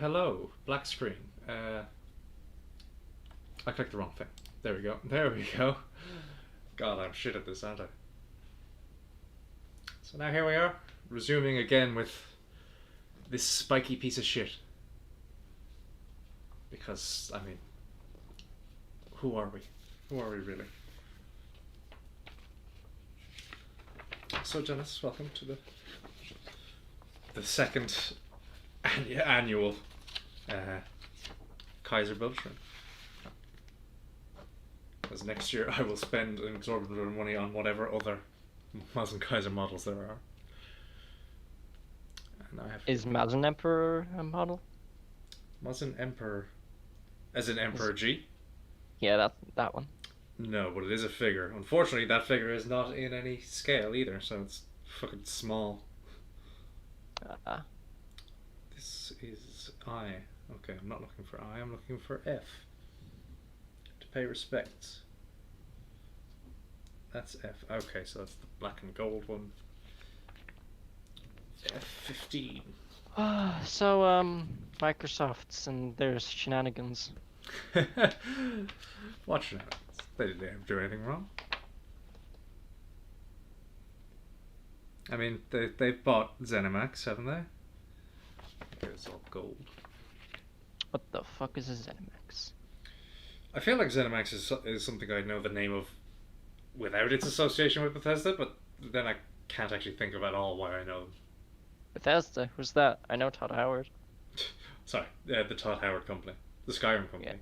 hello. Black screen. I clicked the wrong thing. There we go. There we go. God, I'm shit at this, aren't I? So now here we are, resuming again with this spiky piece of shit. Because, I mean, who are we? Who are we really? So, Janice, welcome to the second annual Kaiser build stream. Because next year I will spend an exorbitant amount of money on whatever other Maz and Kaiser models there are. And I have Is Maz an Emperor a model? Maz and Emperor, as in Emperor G? Yeah, that one. No, but it is a figure. Unfortunately, that figure is not in any scale either, so it's fucking small. This is I. Okay, I'm not looking for I, I'm looking for F. To pay respects. That's F. Okay, so that's the black and gold one. F15. So, Microsoft's and there's shenanigans. What shenanigans? They didn't do anything wrong. I mean, they've bought ZeniMax, haven't they? Okay, it's all gold. What the fuck is a ZeniMax? I feel like ZeniMax is something I know the name of without its association with Bethesda, but then I can't actually think of at all why I know them. Bethesda? Who's that? I know Todd Howard. Sorry, the Todd Howard company. The Skyrim company. Yeah.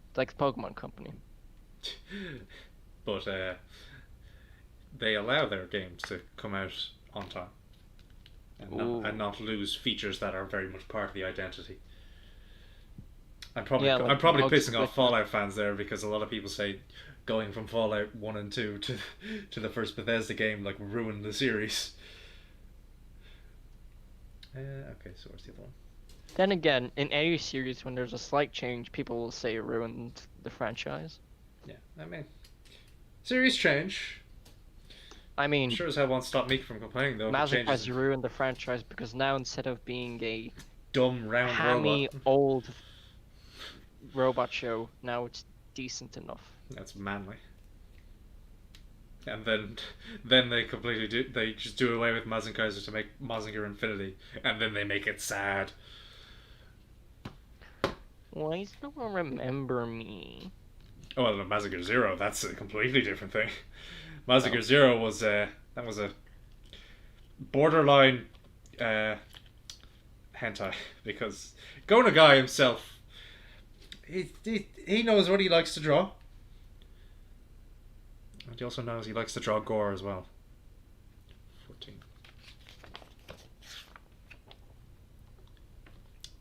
It's like the Pokemon company. But they allow their games to come out on time and not lose features that are very much part of the identity. I'm probably pissing off Fallout fans there, because a lot of people say going from Fallout 1 and 2 to the first Bethesda game like ruined the series. Okay, so where's the other one? Then again, in any series, when there's a slight change, people will say it ruined the franchise. Yeah, I mean, series change. I mean, sure as hell won't stop me from complaining though. Mass Effect has ruined the franchise because now instead of being a dumb round hammy robot, old robot show, now it's decent enough. That's manly. And then they completely they just do away with Maz and Kaiser to make Mazinger Infinity, and then they make it sad. Why does no one remember me? Oh well, Mazinger Zero, that's a completely different thing. Mazinger Zero was that was a borderline hentai, because Gona Guy himself, he knows what he likes to draw. And he also knows he likes to draw gore as well. 14.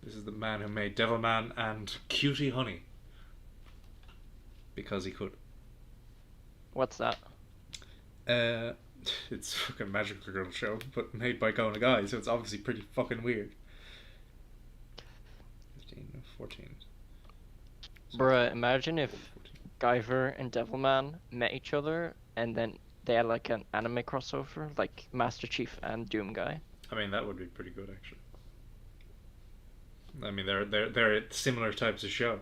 This is the man who made Devilman and Cutie Honey. Because he could. What's that? It's a fucking Magical Girl show, but made by Gona Guy, so it's obviously pretty fucking weird. 15, 14. Bruh, imagine if Kaiser and Devilman met each other and then they had like an anime crossover, like Master Chief and Doom Guy. I mean, that would be pretty good, actually. I mean, they're similar types of show.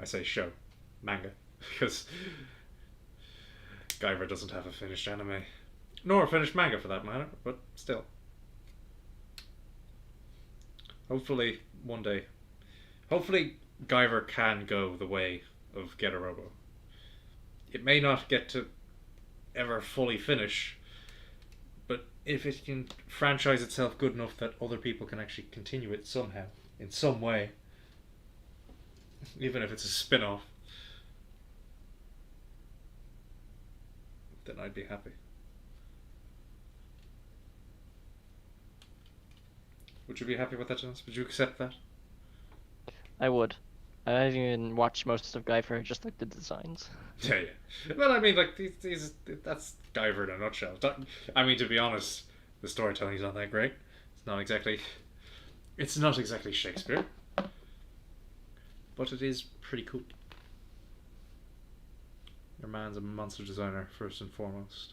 I say show, manga, because Guyver doesn't have a finished anime, nor a finished manga for that matter, but still. Hopefully, one day. Hopefully, Guyver can go the way of Get a Robo. It may not get to ever fully finish, but if it can franchise itself good enough that other people can actually continue it somehow, in some way, even if it's a spin-off, then I'd be happy. Would you be happy with that, Jonas? Would you accept that? I would. I haven't even watched most of Guyver, just like the designs. Yeah. Well, I mean, like, that's Guyver in a nutshell. I mean, to be honest, the storytelling's not that great. It's not exactly Shakespeare. But it is pretty cool. Your man's a monster designer, first and foremost.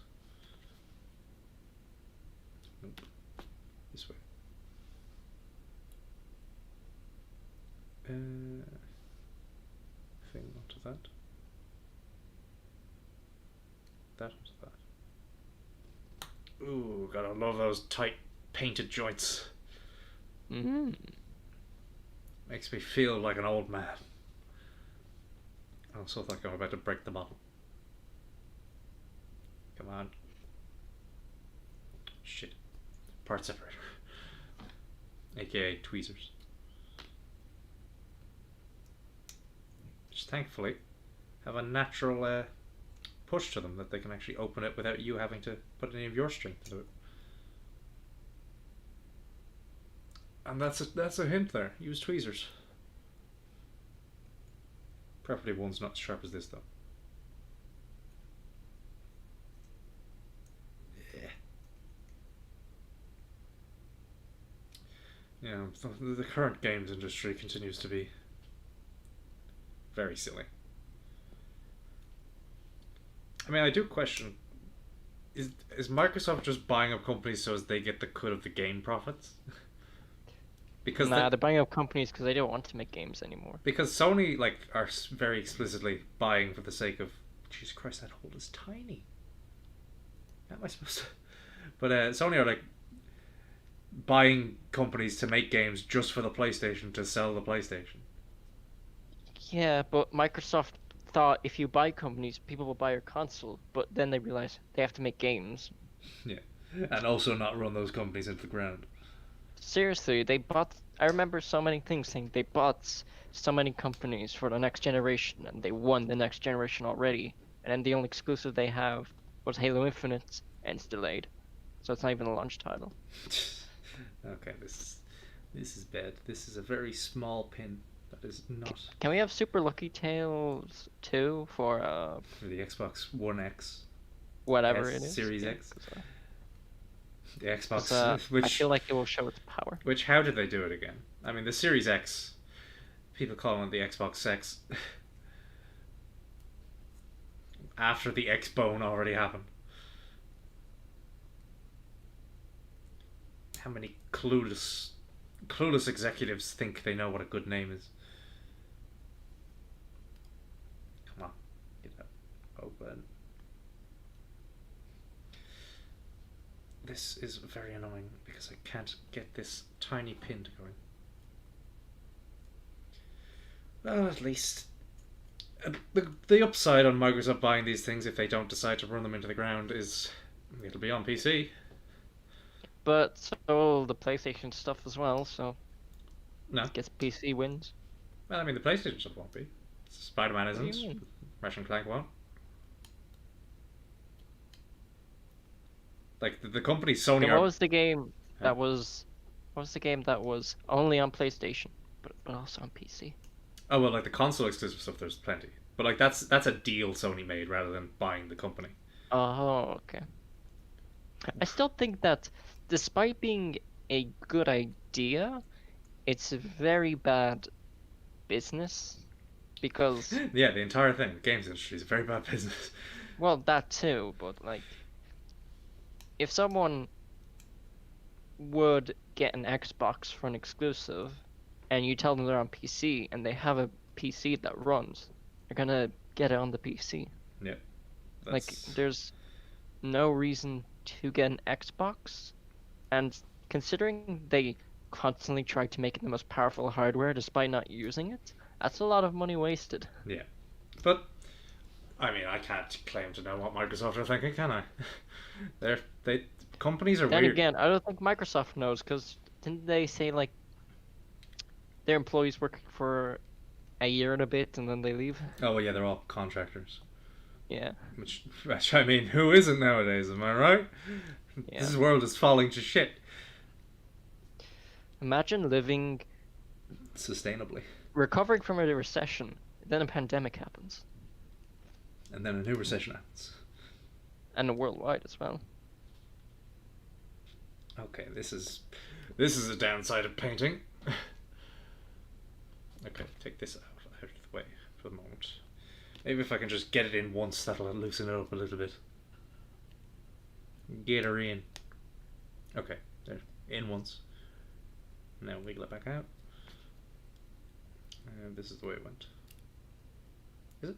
Nope. This way. Thing onto that. That onto that. Ooh, gotta love those tight painted joints. Makes me feel like an old man. I also think I'm about to break the model. Come on. Shit. Part separator. AKA tweezers. Which thankfully have a natural push to them that they can actually open it without you having to put any of your strength into it. And that's a hint there. Use tweezers. Preferably one's not as sharp as this though. Yeah, the current games industry continues to be very silly. I mean, I do question: is Microsoft just buying up companies so as they get the cut of the game profits? Because they're buying up companies because they don't want to make games anymore. Because Sony are very explicitly buying for the sake of. Jesus Christ, that hole is tiny. How am I supposed to? But Sony are buying companies to make games just for the PlayStation to sell the PlayStation. Yeah, but Microsoft thought if you buy companies, people will buy your console, but then they realize they have to make games. Yeah, and also not run those companies into the ground. Seriously, I remember so many things saying they bought so many companies for the next generation, and they won the next generation already, and then the only exclusive they have was Halo Infinite, and it's delayed. So it's not even a launch title. Okay, this is bad. This is a very small pin. That is not. Can we have Super Lucky Tales 2 for the Xbox One X? Whatever it is. Series X. The Xbox, I feel like it will show its power. Which, how did they do it again? I mean, the Series X, people call it the Xbox X. After the X-Bone already happened. How many clueless executives think they know what a good name is? Come on, get that open. This is very annoying because I can't get this tiny pin to go in. Well, at least the upside on Microsoft buying these things, if they don't decide to run them into the ground, is it'll be on PC. But so the PlayStation stuff as well, so no, I guess PC wins. Well, I mean the PlayStation stuff won't be. Spider-Man isn't. Ratchet and Clank won't. Like the company Sony. Then what was the game that was? What was the game that was only on PlayStation, but also on PC? Oh well, like the console exclusive stuff, there's plenty. But like that's a deal Sony made rather than buying the company. Oh, okay. I still think that, despite being a good idea, it's a very bad business, because yeah, the entire thing, the games industry, is a very bad business. Well, that too, but like, if someone would get an Xbox for an exclusive, and you tell them they're on PC and they have a PC that runs, they're gonna get it on the PC. Yeah. Like, there's no reason to get an Xbox, and considering they constantly try to make it the most powerful hardware despite not using it, that's a lot of money wasted. Yeah. But I mean, I can't claim to know what Microsoft are thinking, can I? Companies are then weird. Then again, I don't think Microsoft knows, because didn't they say like their employees work for a year and a bit and then they leave? Oh well, yeah, they're all contractors. Yeah. Which I mean, who isn't nowadays? Am I right? Yeah. This world is falling to shit. Imagine living sustainably, recovering from a recession, then a pandemic happens, and then a new recession happens, and worldwide as well. Okay, this is a downside of painting. Okay, take this out of the way for the moment. Maybe if I can just get it in once, that'll loosen it up a little bit. Get her in. Okay, there. In once. Now wiggle it back out. And this is the way it went. Is it?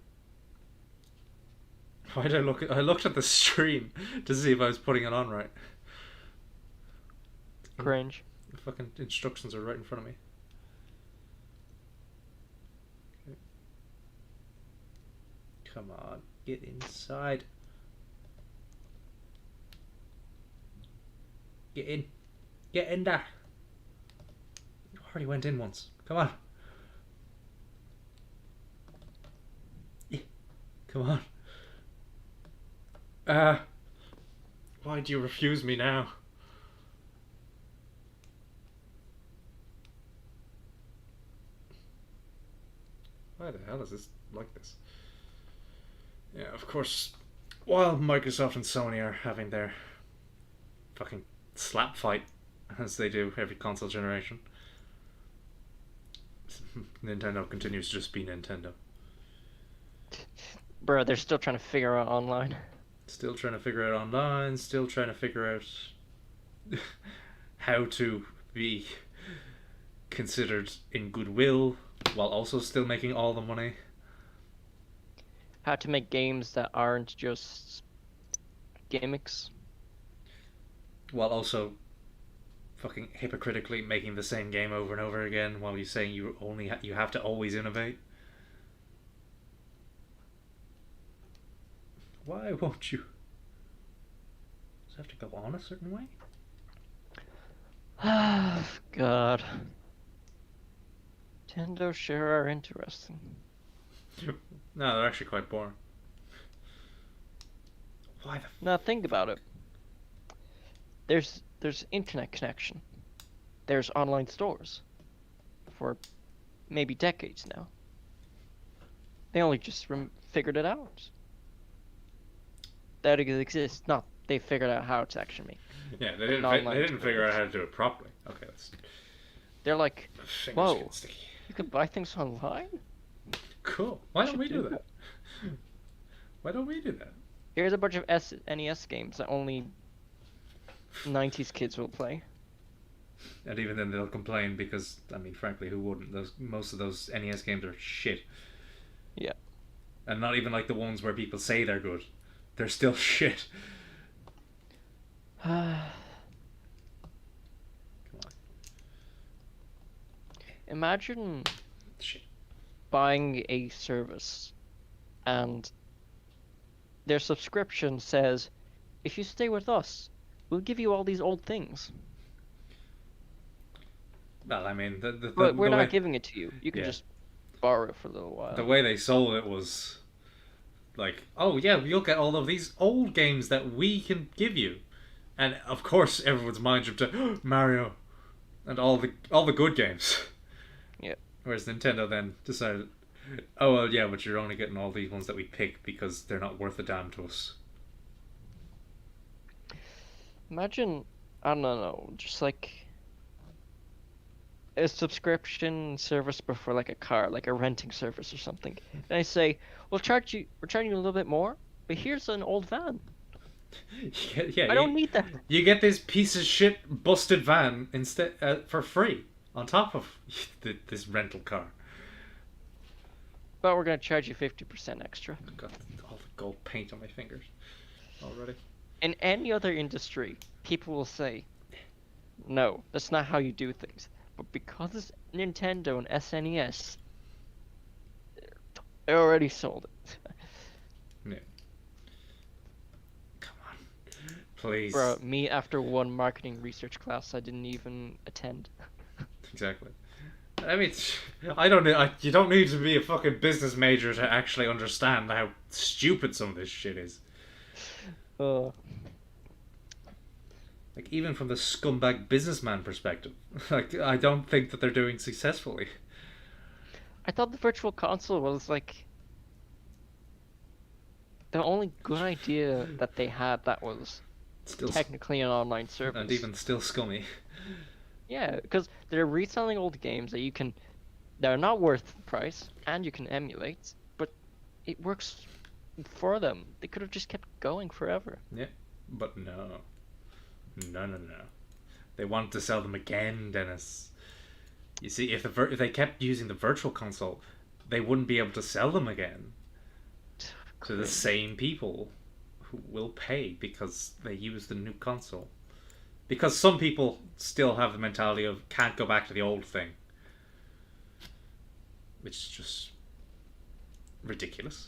Why did I look? I looked at the stream to see if I was putting it on right. Cringe. The fucking instructions are right in front of me. Okay. Come on, get inside. Get in. Get in there. I already went in once. Come on. Yeah. Come on. Why do you refuse me now? Why the hell is this like this? Yeah, of course, while Microsoft and Sony are having their fucking slap fight, as they do every console generation, Nintendo continues to just be Nintendo. Bro, they're still trying to figure out online. Still trying to figure out online, still trying to figure out how to be considered in goodwill while also still making all the money. How to make games that aren't just gimmicks. While also fucking hypocritically making the same game over and over again while you're saying you only you have to always innovate. Why won't you? Does it have to go on a certain way? God. Nintendo sure are interesting. No, they're actually quite boring. Why the? Now think about it. There's internet connection. There's online stores. For maybe decades now. They only just figured it out. That it exists. Not they figured out how to actually make. Yeah, they didn't figure out how to do it properly. Okay, that's. They're like, whoa, sticky. you can buy things online? Cool. Why don't we do that? Why don't we do that? Here's a bunch of NES games that only 90s kids will play. And even then they'll complain because, I mean, frankly, who wouldn't? Most of those NES games are shit. Yeah. And not even like the ones where people say they're good. They're still shit. Come on. Imagine Shit. buying a service and their subscription says, if you stay with us, we'll give you all these old things. Well, I mean, but we're not giving it to you. You can just borrow it for a little while. The way they sold it was like, oh yeah, you'll get all of these old games that we can give you, and of course everyone's mind jumped to Mario and all the good games. Yeah. Whereas Nintendo then decided, oh well, yeah, but you're only getting all these ones that we pick because they're not worth a damn to us. Imagine, I don't know, just like a subscription service but for like a car, like a renting service or something. And I say, we're charging you a little bit more, but here's an old van. Yeah, I don't need that. You get this piece of shit busted van instead for free on top of this rental car. But we're gonna charge you 50% extra. I've got all the gold paint on my fingers already. In any other industry, people will say, no, that's not how you do things. But because it's Nintendo and SNES, they already sold it. Yeah. Come on. Please. Bro, me after one marketing research class I didn't even attend. Exactly. I mean, I don't know. You don't need to be a fucking business major to actually understand how stupid some of this shit is. Like, even from the scumbag businessman perspective, like, I don't think that they're doing successfully. I thought the virtual console was like the only good idea that they had that was still technically an online service. And even still scummy. Yeah, because they're reselling old games that they're not worth the price, and you can emulate, but it works for them. They could have just kept going forever. Yeah, but no. No. They want to sell them again, Dennis. You see, if they kept using the virtual console, they wouldn't be able to sell them again to the same people who will pay because they use the new console. Because some people still have the mentality of can't go back to the old thing, which is just ridiculous.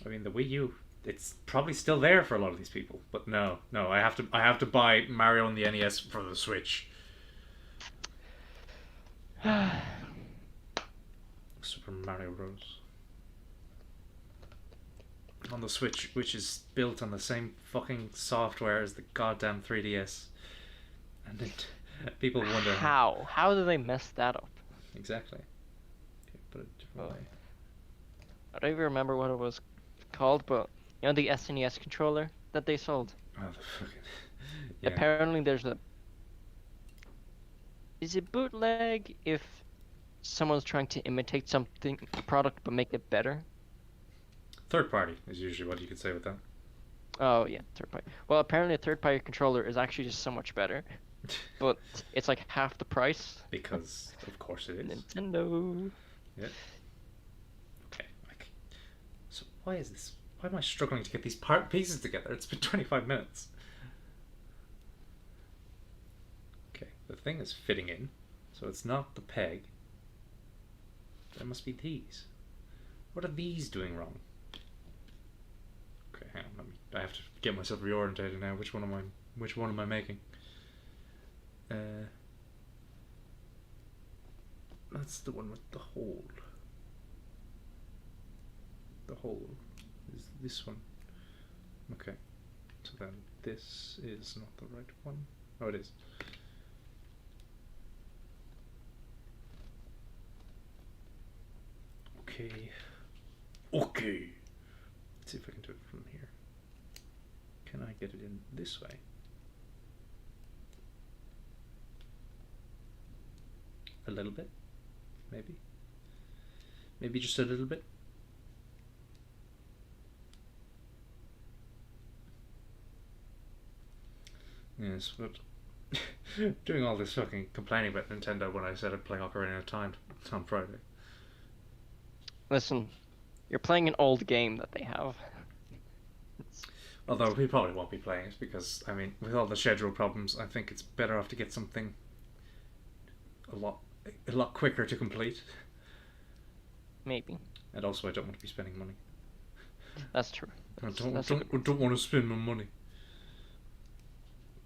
I mean, the Wii U, it's probably still there for a lot of these people, but no, I have to buy Mario on the NES for the Switch. Super Mario Bros. On the Switch, which is built on the same fucking software as the goddamn 3DS, and people wonder how do they mess that up? Exactly. Okay, put it a different way. I don't even remember what it was called, but you know the SNES controller that they sold. Oh, the fucking. Yeah. Apparently, there's a. Is it bootleg if someone's trying to imitate something, a product, but make it better? Third party is usually what you could say with that. Oh yeah, third party. Well, apparently a third party controller is actually just so much better, but it's like half the price. Because of course it is. Nintendo. Yeah. Okay. So why is this? Why am I struggling to get these pieces together? It's been 25 minutes. Okay, the thing is fitting in, so it's not the peg. There must be these. What are these doing wrong? Okay, hang on. I have to get myself reorientated now. Which one am I making? That's the one with the hole. The hole is this one. Okay. So then this is not the right one. Oh, it is. Okay. Okay. Let's see if I can do it from here. Can I get it in this way? A little bit, maybe. Maybe just a little bit. Yes, but doing all this fucking complaining about Nintendo when I said I'd play Ocarina of Time on Friday. Listen, you're playing an old game that they have. Although we probably won't be playing it because, I mean, with all the schedule problems, I think it's better off to get something a lot quicker to complete. Maybe. And also, I don't want to be spending money. That's true. I don't want to spend my money.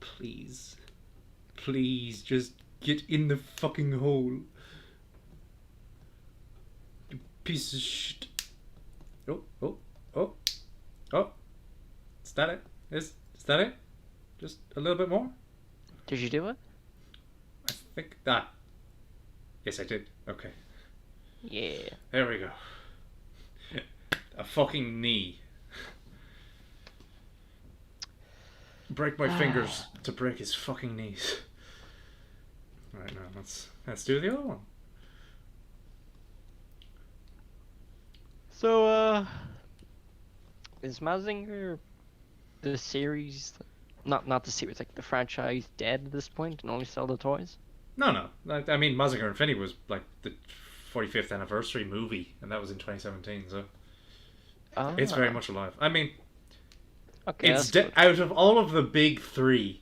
Please. Please, just get in the fucking hole. You piece of shit. Oh. Is that it? Is that it? Just a little bit more? Did you do it? I think that. Yes, I did. Okay. Yeah. There we go. A fucking knee. Break my fingers to break his fucking knees. Right, now let's do the other one. So, is Mazinger the series, not the series, like the franchise, dead at this point and only sell the toys? No. I mean, Mazinger Infinity was like the 45th anniversary movie, and that was in 2017, so it's very much alive. I mean, okay, it's out of all of the big three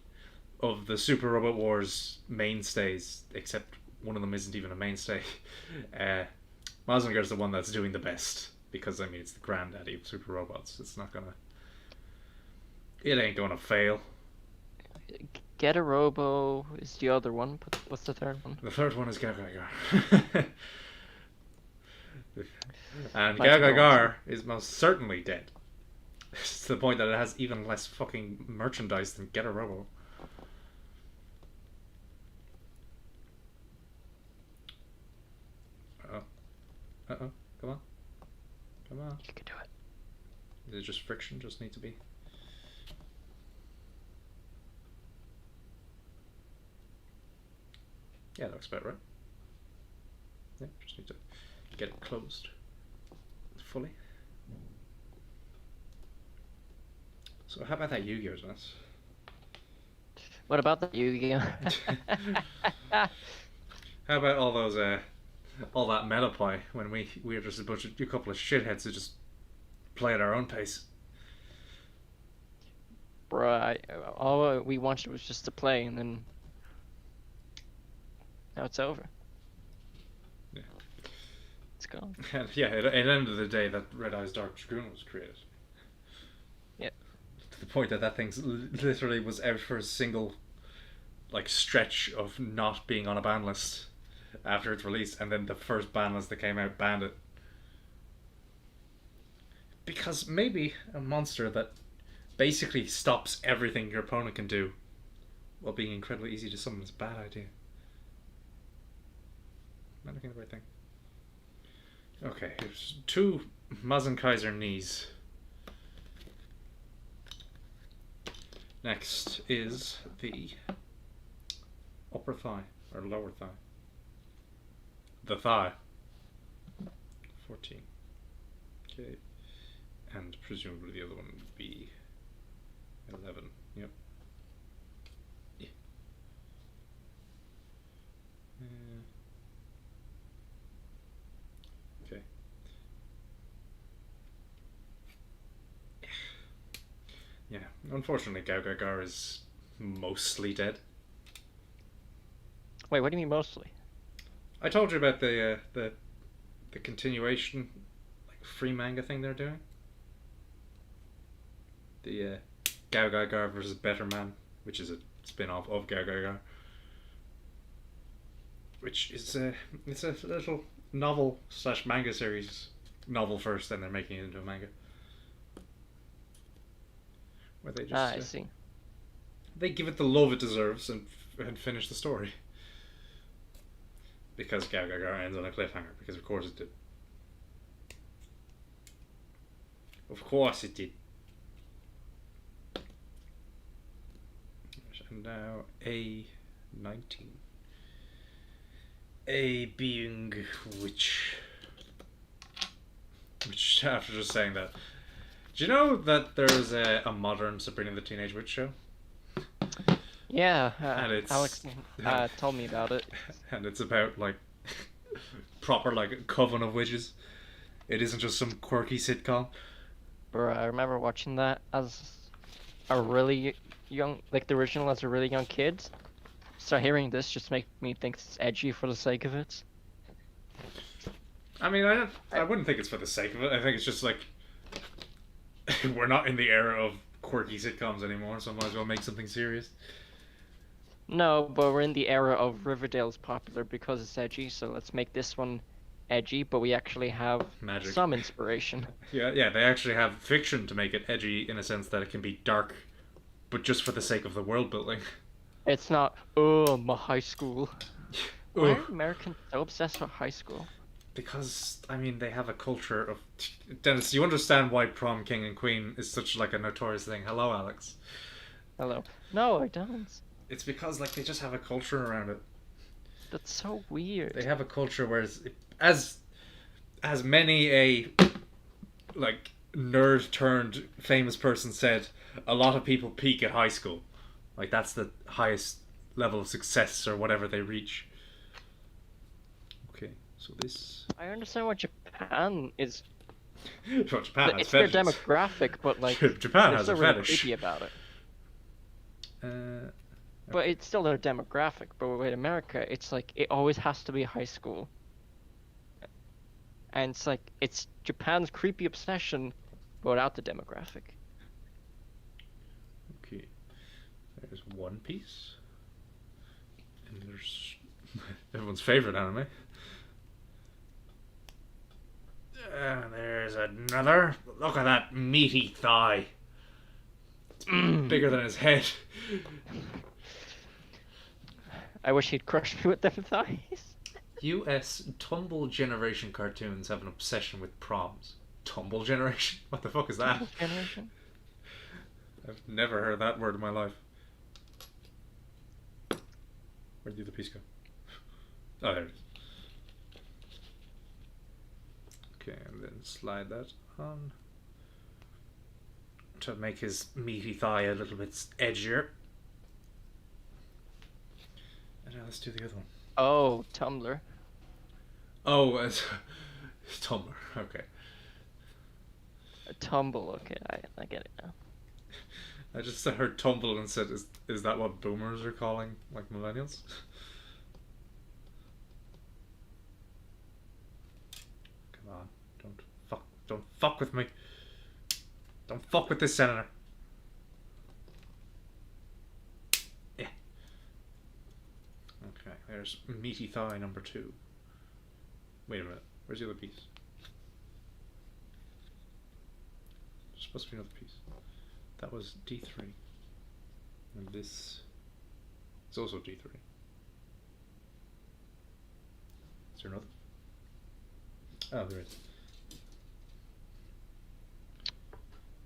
of the Super Robot Wars mainstays, except one of them isn't even a mainstay, Mazinger's the one that's doing the best, because, I mean, it's the granddaddy of Super Robots. It ain't gonna fail. Get a Robo is the other one, but what's the third one? The third one is Gagagar. And Gagagar is most certainly dead. It's to the point that it has even less fucking merchandise than Get a Robo. Uh-oh. Come on. You can do it. Is it just friction? Just need to be... Yeah, that looks about right. Yeah, just need to get it closed fully. So how about that Yu-Gi-Oh! What about the Yu-Gi-Oh? How about all those all that meta play when we're just a couple of shitheads who just play at our own pace. Bruh, all we wanted was just to play, and then now it's over. Yeah. It's gone. And yeah, at the end of the day, that Red Eyes Dark Dragoon was created. Yeah. To the point that thing literally was out for a single, like, stretch of not being on a ban list after its release, and then the first ban list that came out banned it. Because maybe a monster that basically stops everything your opponent can do while being incredibly easy to summon is a bad idea. Am I looking at the right thing? Okay, here's 2 Mazen Kaiser knees. Next is the upper thigh, or lower thigh. The thigh. 14. Okay. And presumably the other one would be 11. Yep. Yeah. Okay. Yeah. Unfortunately, Gaugagar is mostly dead. Wait, what do you mean mostly? I told you about the continuation, like, free manga thing they're doing. The Gaugagar versus Better Man, which is a spin-off of Gaugagar, which is it's a little novel / manga series. Novel first, then they're making it into a manga. Where they just I see. They give it the love it deserves and finish the story. Because Gaugagar ends on a cliffhanger, because of course it did. Of course it did. And now A19. A being which after just saying that, do you know that there's a modern Sabrina the Teenage Witch show? Yeah, and it's, Alex told me about it. And it's about, like, proper, like, coven of witches. It isn't just some quirky sitcom. Bro, I remember watching that as a really young, like the original as a really young kid. So hearing this just makes me think it's edgy for the sake of it. I mean, I wouldn't think it's for the sake of it. I think it's just like we're not in the era of quirky sitcoms anymore, so I might as well make something serious. No, but we're in the era of Riverdale's popular because it's edgy, so let's make this one edgy, but we actually have Magic. some inspiration. Yeah, they actually have fiction to make it edgy in a sense that it can be dark, but just for the sake of the world building. It's not, oh, my high school. Why are Americans so obsessed with high school? Because, I mean, they have a culture of... Dennis, you understand why prom king and queen is such, like, a notorious thing. Hello, Alex. Hello. No, I don't. It's because, like, they just have a culture around it. That's so weird. They have a culture where, as many a, like, nerd-turned famous person said, a lot of people peak at high school. Like, that's the highest level of success or whatever they reach. Okay, so this... I understand what Japan is... Well, Japan has it's their fetishes. demographic, but, like... Japan has a really fetish. creepy about it. Okay. But it's still their demographic. But with America, it's like, it always has to be high school. And it's like, it's Japan's creepy obsession, but without the demographic. Okay. There's One Piece. And there's everyone's favorite anime. And there's another. Look at that meaty thigh. It's bigger than his head. I wish he'd crush me with them thighs. US Tumble Generation cartoons have an obsession with proms. Tumble Generation? What the fuck is that? Tumble Generation? I've never heard that word in my life. Where did the piece go? Oh, there it is. Okay, and then slide that on to make his meaty thigh a little bit edgier. Yeah, let's do the other one. Oh, Tumblr. Oh, as Tumblr. Okay. A tumble. Okay, I get it now. I just heard tumble and said, "Is that what boomers are calling like millennials?" Come on, don't fuck with me. Don't fuck with this senator. Yeah. Okay, there's meaty thigh number 2. Wait a minute, where's the other piece? There's supposed to be another piece. That was D3. And this is also D3. Is there another? Oh, there is.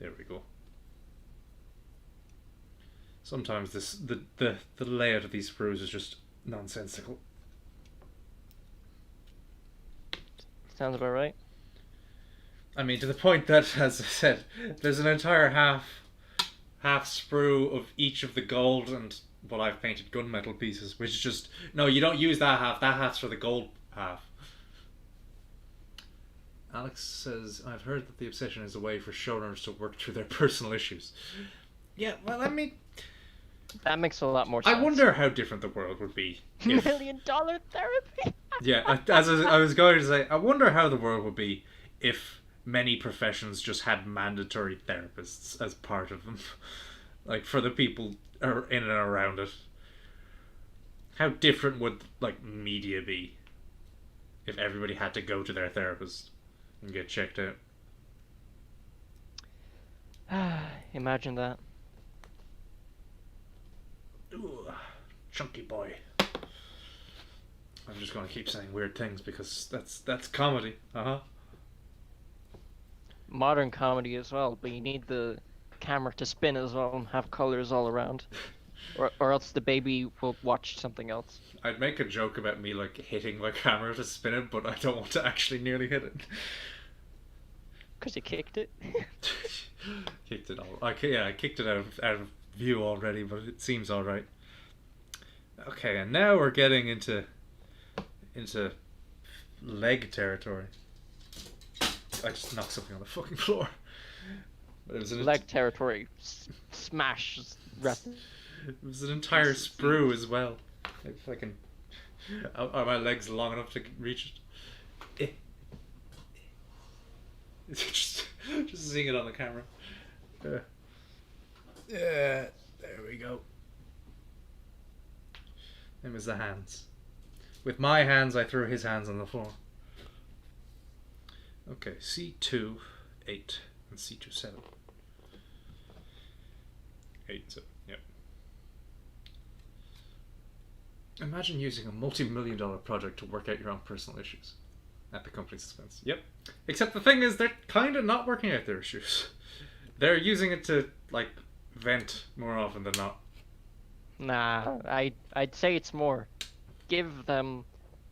There we go. Sometimes the layout of these sprues is just nonsensical. Sounds about right. I mean, to the point that, as I said, there's an entire half sprue of each of the gold and what I've painted gunmetal pieces, which is just, no, you don't use that half. That half's for the gold half. Alex says, I've heard that the obsession is a way for showrunners to work through their personal issues. Yeah, well, I mean, that makes a lot more sense. I wonder how different the world would be. If... $1 million therapy? Yeah, as I was going to say, I wonder how the world would be if many professions just had mandatory therapists as part of them. Like, for the people in and around it. How different would, like, media be if everybody had to go to their therapist and get checked out? Imagine that. Ooh, chunky boy. I'm just going to keep saying weird things because that's comedy. Modern comedy as well, but you need the camera to spin as well and have colors all around. Or else the baby will watch something else. I'd make a joke about me like hitting my camera to spin it, but I don't want to actually nearly hit it. Because you kicked it? Kicked it all. I kicked it out of view already, but it seems alright. Okay, and now we're getting into leg territory. I just knocked something on the fucking floor. But it was leg territory. Smash. It was an entire sprue as well. If I can... Are my legs long enough to reach it? just seeing it on the camera. Yeah, there we go. It was the hands. With my hands, I threw his hands on the floor. Okay, C2, 8, and C2, 7. 8 and 7, yep. Imagine using a multi-million-dollar project to work out your own personal issues at the company's expense. Yep. Except the thing is, they're kind of not working out their issues. They're using it to, like, vent more often than not. Nah, I'd say it's more. Give them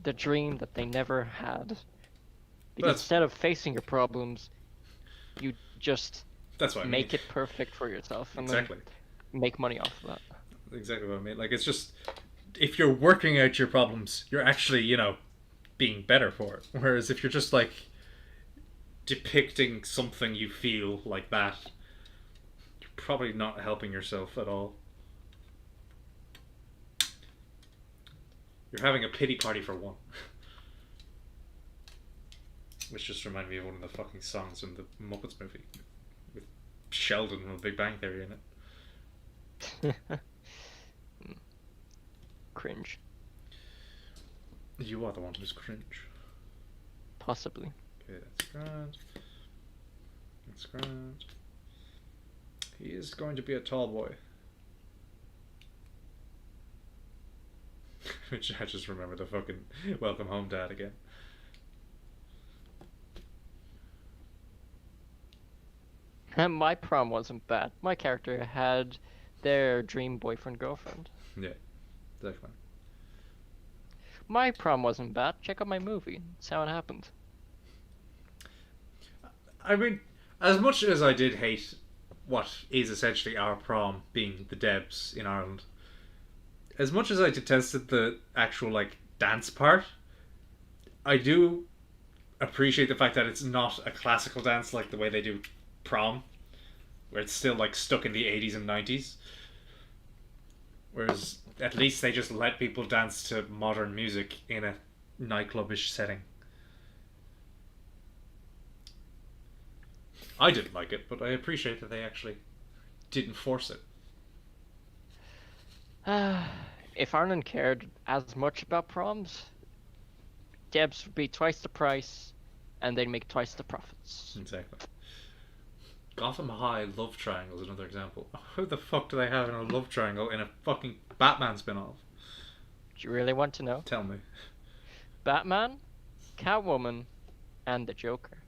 the dream that they never had. Because instead of facing your problems, you just make it perfect for yourself and then make money off of that. Exactly what I mean. Like, it's just, if you're working out your problems, you're actually, being better for it. Whereas if you're just, like, depicting something you feel like that, you're probably not helping yourself at all. You're having a pity party for one. Which just reminded me of one of the fucking songs in the Muppets movie. With Sheldon from Big Bang Theory in it. Cringe. You are the one who's cringe. Possibly. Okay, that's grand. That's grand. He is going to be a tall boy. Which I just remember the fucking Welcome Home Dad again. And my prom wasn't bad. My character had their dream boyfriend-girlfriend. Yeah, definitely. My prom wasn't bad. Check out my movie. That's how it happened. I mean, as much as I did hate what is essentially our prom being the Debs in Ireland, as much as I detested the actual like dance part, I do appreciate the fact that it's not a classical dance like the way they do prom, where it's still like stuck in the 80s and 90s. Whereas at least they just let people dance to modern music in a nightclubish setting. I didn't like it, but I appreciate that they actually didn't force it. If Ireland cared as much about proms, Debs would be twice the price, and they'd make twice the profits. Exactly. Gotham High love triangle is another example. Who the fuck do they have in a love triangle in a fucking Batman spin-off? Do you really want to know? Tell me. Batman, Catwoman, and the Joker.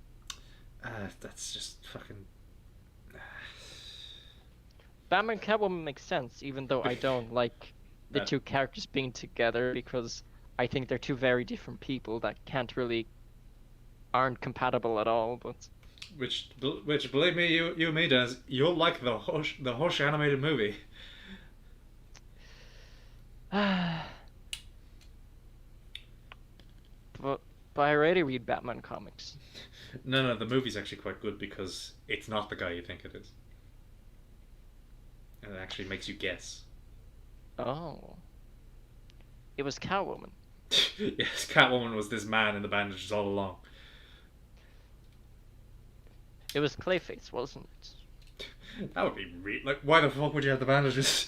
That's just fucking... Batman and Catwoman makes sense, even though I don't like the two characters being together, because I think they're two very different people that aren't compatible at all, but... Which believe me, you and me, Dennis, you'll like the Hush animated movie. But I already read Batman comics. No, the movie's actually quite good because it's not the guy you think it is. And it actually makes you guess. Oh. It was Catwoman. Yes, Catwoman was this man in the bandages all along. It was Clayface, wasn't it? That would be like, why the fuck would you have the bandages?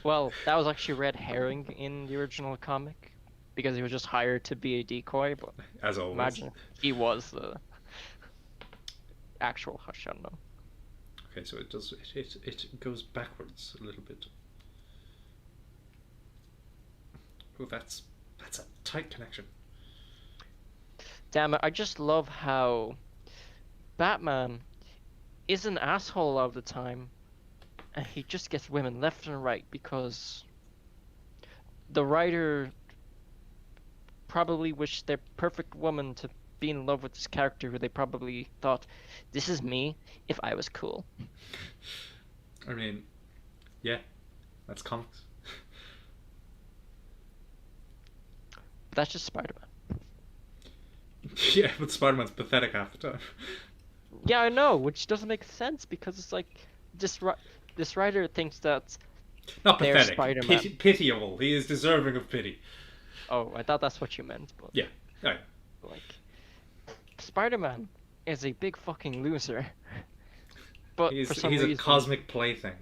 Well, that was actually red herring in the original comic, because he was just hired to be a decoy. But as always, imagine he was the actual Hush. I don't know. Okay, so it goes backwards a little bit. Oh, that's a tight connection. Damn it! I just love how Batman is an asshole a lot of the time, and he just gets women left and right because the writer probably wished their perfect woman to be in love with this character who they probably thought, this is me if I was cool. I mean, yeah, that's comics. But that's just Spider-Man. Yeah, but Spider-Man's pathetic half the time. Yeah, I know, which doesn't make sense because it's like this writer thinks that not they're pathetic, Spider-Man. Pitiable. He is deserving of pity. Oh, I thought that's what you meant. But yeah, oh, yeah. Like, Spider-Man is a big fucking loser. But for some reason, he's a cosmic plaything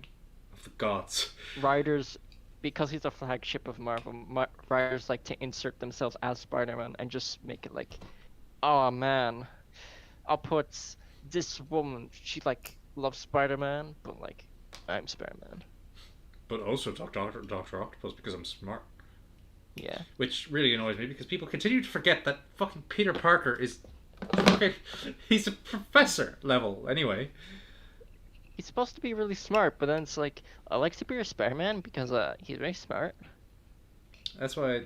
of the gods. Writers, because he's a flagship of Marvel, writers like to insert themselves as Spider-Man and just make it like, oh man, I'll put this woman, she like loves Spider-Man, but like, I'm Spider-Man. But also Dr. Octopus because I'm smart. Yeah. Which really annoys me because people continue to forget that fucking Peter Parker is he's a professor level anyway. He's supposed to be really smart, but then it's like, I like to be a Spider-Man because he's very smart. That's why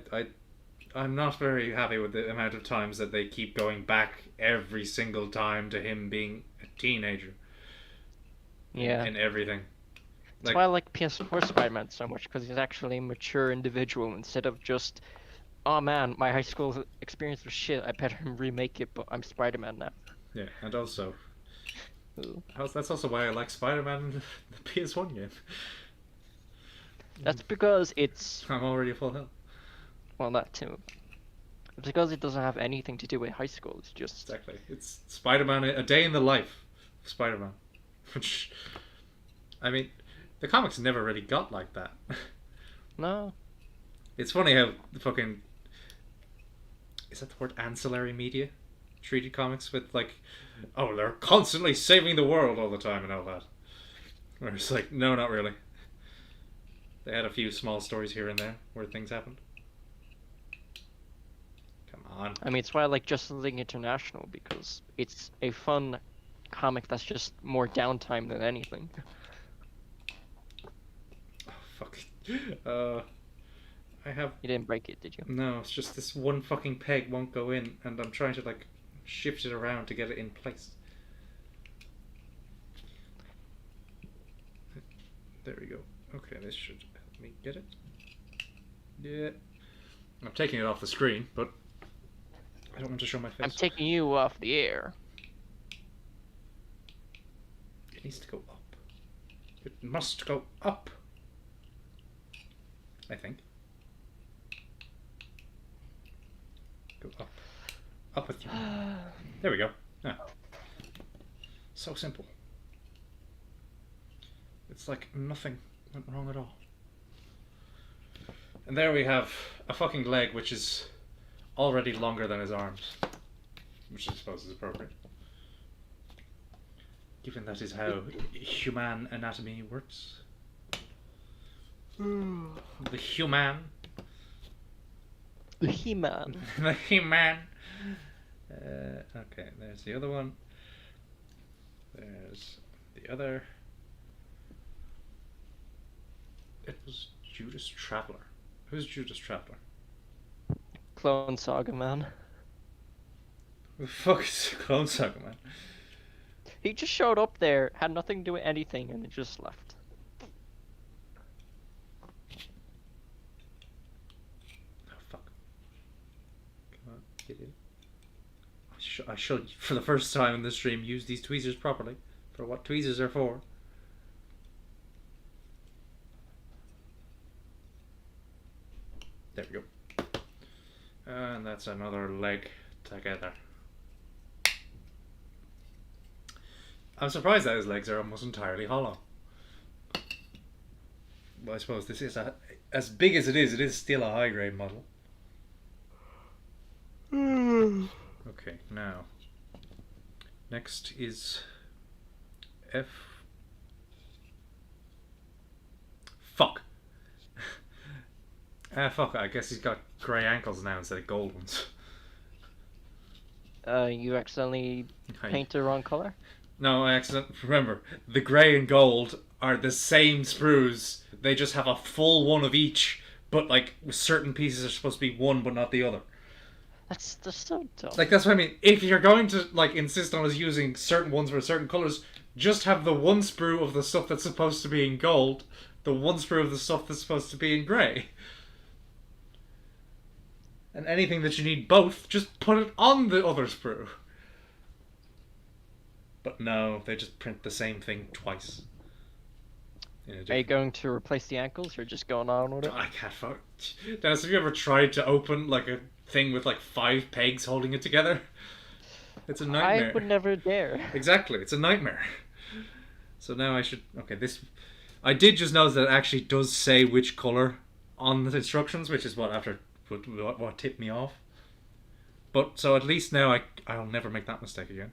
I'm not very happy with the amount of times that they keep going back every single time to him being a teenager. Yeah. In everything. That's why I like PS4 Spider-Man so much, because he's actually a mature individual instead of just, oh man, my high school experience was shit, I better remake it, but I'm Spider-Man now. Yeah, and also... Ooh. That's also why I like Spider-Man in the PS1 game. That's because it's... I'm already full health. Well, that too. It's because it doesn't have anything to do with high school, it's just... Exactly. It's Spider-Man, a day in the life of Spider-Man. Which, I mean, the comics never really got like that. No. It's funny how the fucking... Is that the word ancillary media? Treated comics with like, oh, they're constantly saving the world all the time and all that. Where it's like, no, not really. They had a few small stories here and there where things happened. Come on. I mean, it's why I like Justice League International, because it's a fun comic that's just more downtime than anything. Oh, fuck. I have... You didn't break it, did you? No, it's just this one fucking peg won't go in, and I'm trying to, like, shift it around to get it in place. There we go. Okay, this should help me get it. Yeah. I'm taking it off the screen, but I don't want to show my face. I'm taking you off the air. It needs to go up. It must go up. I think. Go up. Up with you. There we go. Yeah. So simple. It's like nothing went wrong at all. And there we have a fucking leg which is already longer than his arms. Which I suppose is appropriate. Given that is how human anatomy works. The human. The He-Man. The He-Man. Okay, there's the other one. There's the other. It was Judas Traveler. Who's Judas Traveler? Clone Saga Man. Who the fuck is Clone Saga Man? He just showed up there, had nothing to do with anything, and just left. Oh fuck. Come on, get in. I should, for the first time in this stream, use these tweezers properly. For what tweezers are for. There we go. And that's another leg together. I'm surprised that his legs are almost entirely hollow. But I suppose this is as big as it is still a high grade model. Okay, now. Next is F. Fuck. Fuck, I guess he's got grey ankles now instead of gold ones. You accidentally painted the wrong color? No, I accidentally... Remember, the grey and gold are the same sprues. They just have a full one of each, but, like, certain pieces are supposed to be one but not the other. That's so dumb. Like, that's what I mean. If you're going to, like, insist on us using certain ones for certain colours, just have the one sprue of the stuff that's supposed to be in gold, the one sprue of the stuff that's supposed to be in grey. And anything that you need both, just put it on the other sprue. But no, they just print the same thing twice. Are you going to replace the ankles or just going on with it? I can't fuck. Dennis, have you ever tried to open like a thing with like 5 pegs holding it together? It's a nightmare. I would never dare. Exactly, it's a nightmare. So now I should... Okay, this... I did just notice that it actually does say which colour on the instructions, which is what tipped me off. But, so at least now I'll never make that mistake again.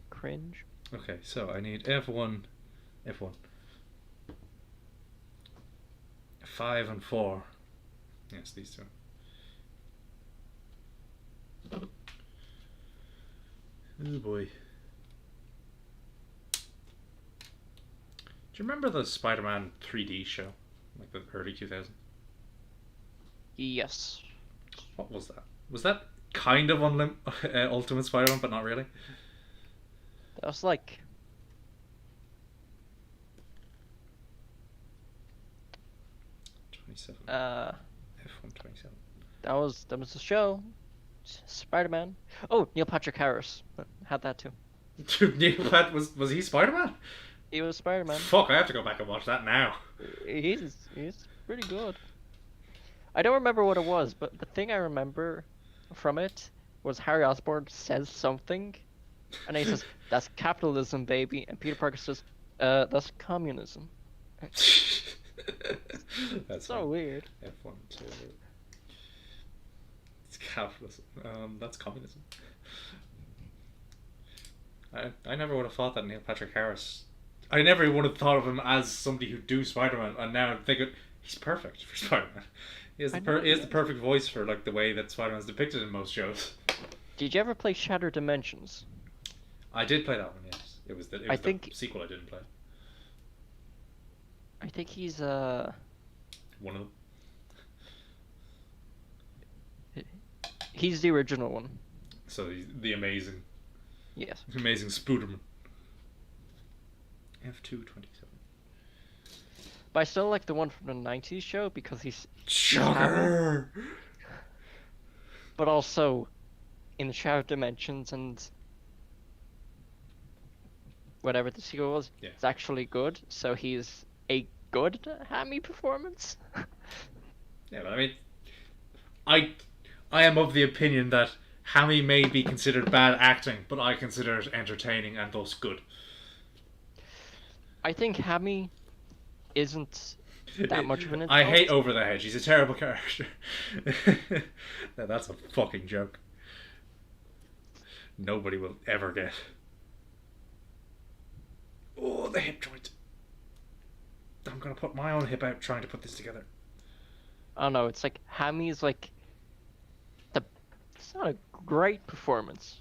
Cringe. Okay, so I need F1, 5 and 4. Yes, these two. Oh boy. Do you remember the Spider-Man 3D show? Like the early 2000s? Yes. What was that? Was that kind of Ultimate Spider-Man, but not really? That was like... 27. F1 27. That was the show. Spider-Man. Oh, Neil Patrick Harris had that too. Dude, Neil Pat was he Spider-Man? He was Spider-Man. Fuck, I have to go back and watch that now. He's pretty good. I don't remember what it was, but the thing I remember from it was Harry Osborn says something, and he says, "That's capitalism, baby," and Peter Parker says, "That's communism." That's so weird. F1, 2. It's capitalism. That's communism. I never would have thought that Neil Patrick Harris. I never would have thought of him as somebody who'd do Spider-Man, and now I'm thinking he's perfect for Spider-Man. He has the perfect voice for like the way that Spider-Man's depicted in most shows. Did you ever play Shattered Dimensions? I did play that one. Yes, it was the sequel I didn't play. I think he's one of them. He's the original one. So he's the amazing. Yes. Amazing Spooderman. F2 27. But I still like the one from the '90s show because he's Hammy, Shocker! but also in the Shadow Dimensions and whatever the sequel was, Yeah. it's actually good. So he's a good Hammy performance. Yeah, but I mean, I am of the opinion that Hammy may be considered bad acting, but I consider it entertaining and thus good. I think Hammy isn't that much of an insult. I hate Over the Hedge. He's a terrible character. Now, that's a fucking joke. Nobody will ever get. Oh, the hip joint. I'm gonna put my own hip out trying to put this together. I don't know. It's like Hammy's like it's not a great performance.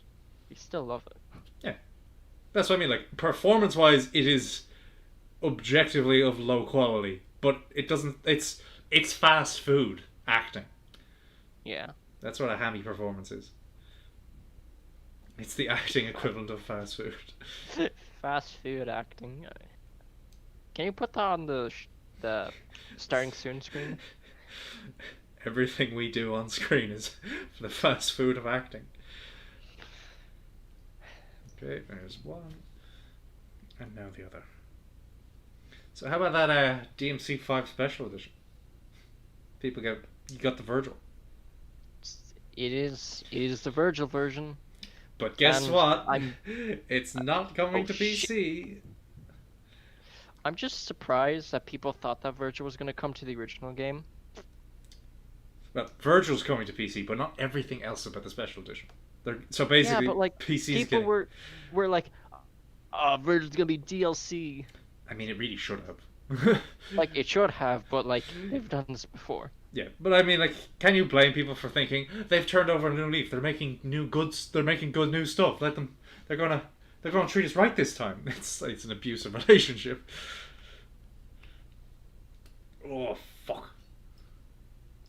You still love it. Yeah, that's what I mean. Like performance-wise, it is objectively of low quality, but it doesn't. It's fast food acting. Yeah. That's what a Hammy performance is. It's the acting equivalent of fast food. Fast food acting. Can you put that on the starting soon screen? Everything we do on screen is for the fast food of acting. Okay, there's one. And now the other. So how about that DMC5 Special Edition? You got the Virgil. It is the Virgil version. But guess And what? I'm- It's not coming to shit. PC. I'm just surprised that people thought that Virgil was going to come to the original game. Well, Virgil's coming to PC, but not everything else about the Special Edition. So basically, Yeah, but like PC's people getting... were like, "Oh, Virgil's gonna be DLC." I mean, it really should have. Like it should have, but like they've done this before. Yeah, but I mean, like, can you blame people for thinking they've turned over a new leaf? They're making new goods. They're making good new stuff. Let them. They're gonna treat us right this time. It's an abusive relationship. Oh fuck!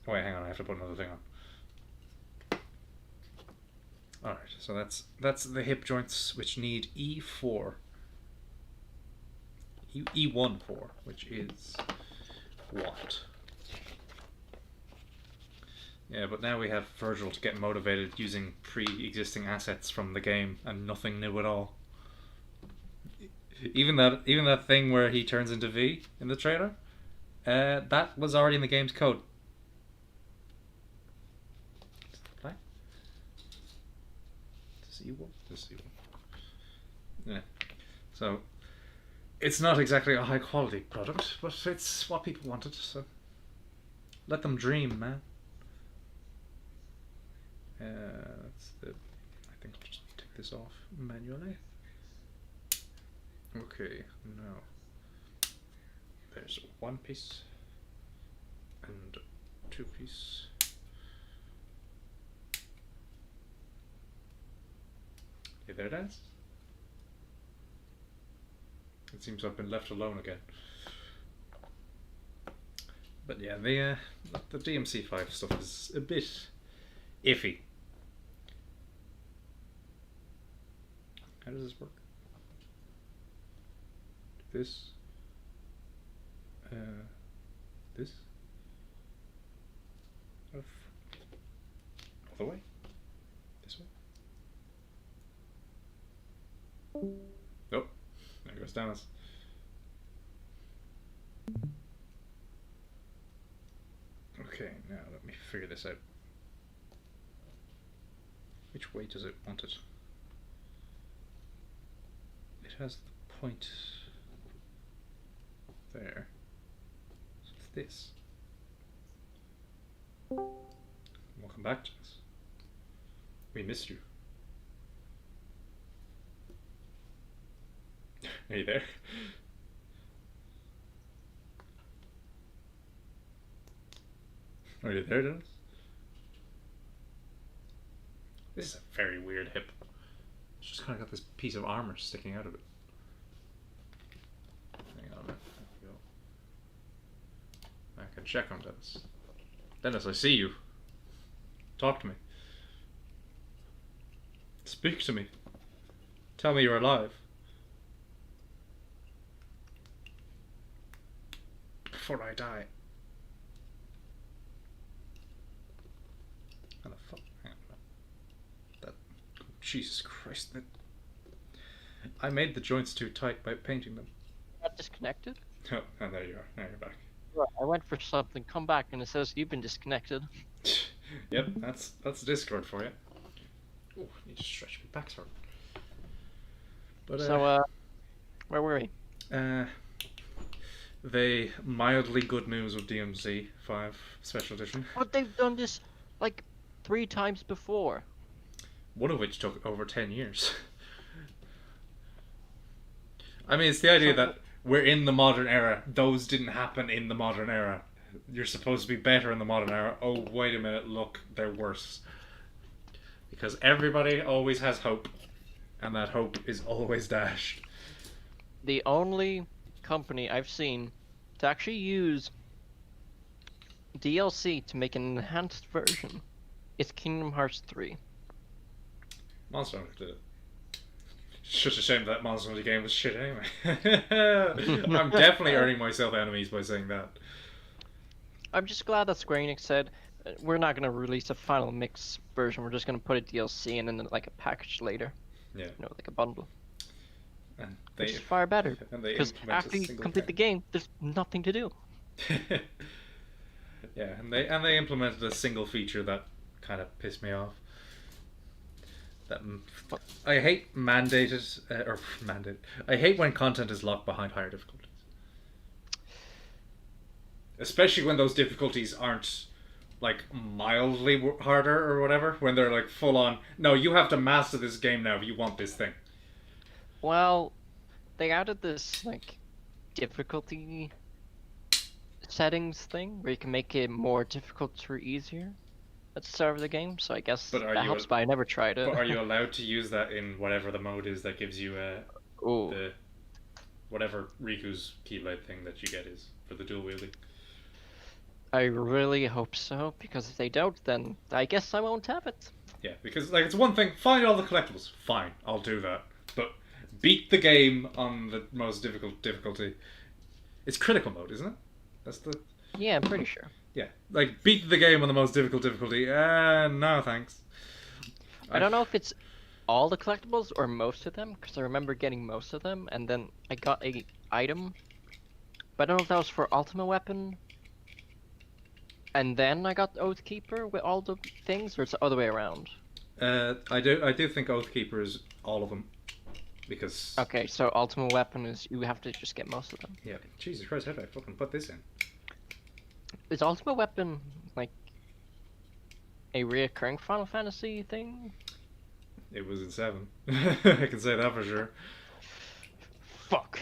Oh, wait, hang on. I have to put another thing on. All right, so that's the hip joints which need E4. E1 for, which is what? Yeah, but now we have Virgil to get motivated using pre-existing assets from the game and nothing new at all. Even that thing where he turns into V in the trailer, that was already in the game's code. Right? This E1. Yeah. So it's not exactly a high quality product, but it's what people wanted. So let them dream, man. I think I'll just take this off manually. Okay, now there's one piece and two piece. Okay, there it is. It seems I've been left alone again. But yeah, the DMC5 stuff is a bit iffy. How does this work? This. This. All the way. This way. Oh, there goes Dennis. Okay, now let me figure this out. Which way does it want it? It has the point there. So it's this. Welcome back, Jess. We missed you. Are you there? Are you there, Dennis? This is a very weird hip. It's just kind of got this piece of armor sticking out of it. Hang on, there we go. I can check on Dennis. Dennis, I see you. Talk to me. Speak to me. Tell me you're alive. before I die. How the fuck? That. Jesus Christ. I made the joints too tight by painting them. Got disconnected? Oh, and there you are. Now you're back. Right, I went for something, come back, and it says you've been disconnected. Yep, that's Discord for you. Oh, I need to stretch my back, sorry. But, so, where were we? The mildly good news of DMZ 5 Special Edition. But they've done this, like, 3 times before. One of which took over 10 years. I mean, it's the idea that we're in the modern era. Those didn't happen in the modern era. You're supposed to be better in the modern era. Oh, wait a minute, look, they're worse. Because everybody always has hope. And that hope is always dashed. The only company I've seen to actually use DLC to make an enhanced version is Kingdom Hearts 3. Monster Hunter did it. It's just a shame that Monster Hunter game was shit anyway. I'm definitely earning myself enemies by saying that. I'm just glad that Square Enix said, we're not going to release a final mix version, we're just going to put a DLC in and like a package later. Yeah. You know, like a bundle. And which is far better. And because after you complete the game, there's nothing to do. Yeah, and they implemented a single feature that kind of pissed me off. That I hate mandated I hate when content is locked behind higher difficulties. Especially when those difficulties aren't like mildly harder or whatever, when they're like full on, no, you have to master this game now if you want this thing. Well, they added this like difficulty settings thing where you can make it more difficult or easier at the start of the game, so I guess that helps, but I never tried it. But are you allowed to use that in whatever the mode is that gives you the whatever Riku's Keyblade thing that you get is for the dual wielding? I really hope so, because if they don't, then I guess I won't have it. Yeah, because like it's one thing, find all the collectibles, fine, I'll do that. But beat the game on the most difficult difficulty. It's critical mode, isn't it? That's the... Yeah, I'm pretty sure. Yeah, like beat the game on the most difficult difficulty. No, thanks. I don't know if it's all the collectibles or most of them, because I remember getting most of them, and then I got a item, but I don't know if that was for Ultimate Weapon, and then I got Oathkeeper with all the things, or it's the other way around. I do think Oathkeeper is all of them, because... Okay, so Ultimate Weapon is you have to just get most of them. Yeah, Jesus Christ, how did I fucking put this in? Is Ultimate Weapon, like, a reoccurring Final Fantasy thing? It was in 7. I can say that for sure. Fuck.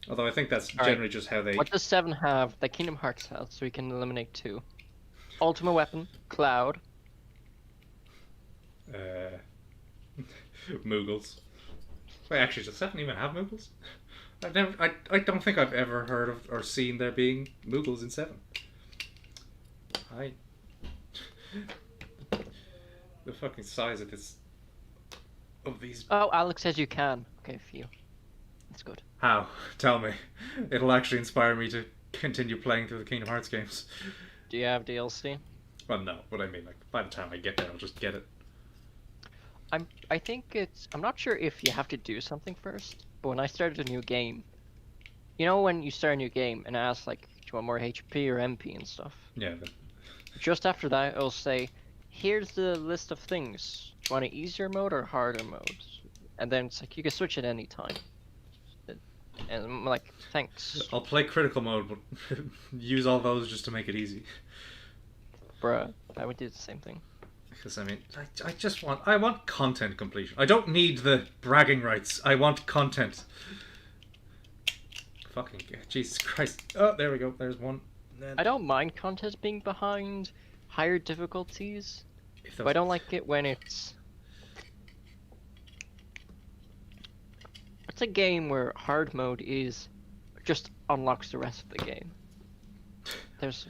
Although I think that's generally just how they... What does 7 have that Kingdom Hearts has, so we can eliminate 2? Ultimate Weapon, Cloud. Moogles. Wait, actually, does 7 even have Moogles? I don't think I've ever heard of or seen there being Moogles in 7. The fucking size of this... of these... Oh, Alex says you can. Okay, phew. That's good. How? Tell me. It'll actually inspire me to continue playing through the Kingdom Hearts games. Do you have DLC? Well, no, but I mean, like, by the time I get there, I'll just get it. I think it's... I'm not sure if you have to do something first, but when I started a new game... You know when you start a new game and ask, like, do you want more HP or MP and stuff? Yeah. Just after that, it'll say, here's the list of things. Do you want an easier mode or harder mode? And then it's like, you can switch at any time. And I'm like, thanks. I'll play critical mode, but use all those just to make it easy. Bruh, I would do the same thing. Because, I mean, I want content completion. I don't need the bragging rights. I want content. Fucking Jesus Christ. Oh, there we go. There's one. I don't mind content being behind higher difficulties, but I don't like it when it's a game where hard mode is just unlocks the rest of the game. There's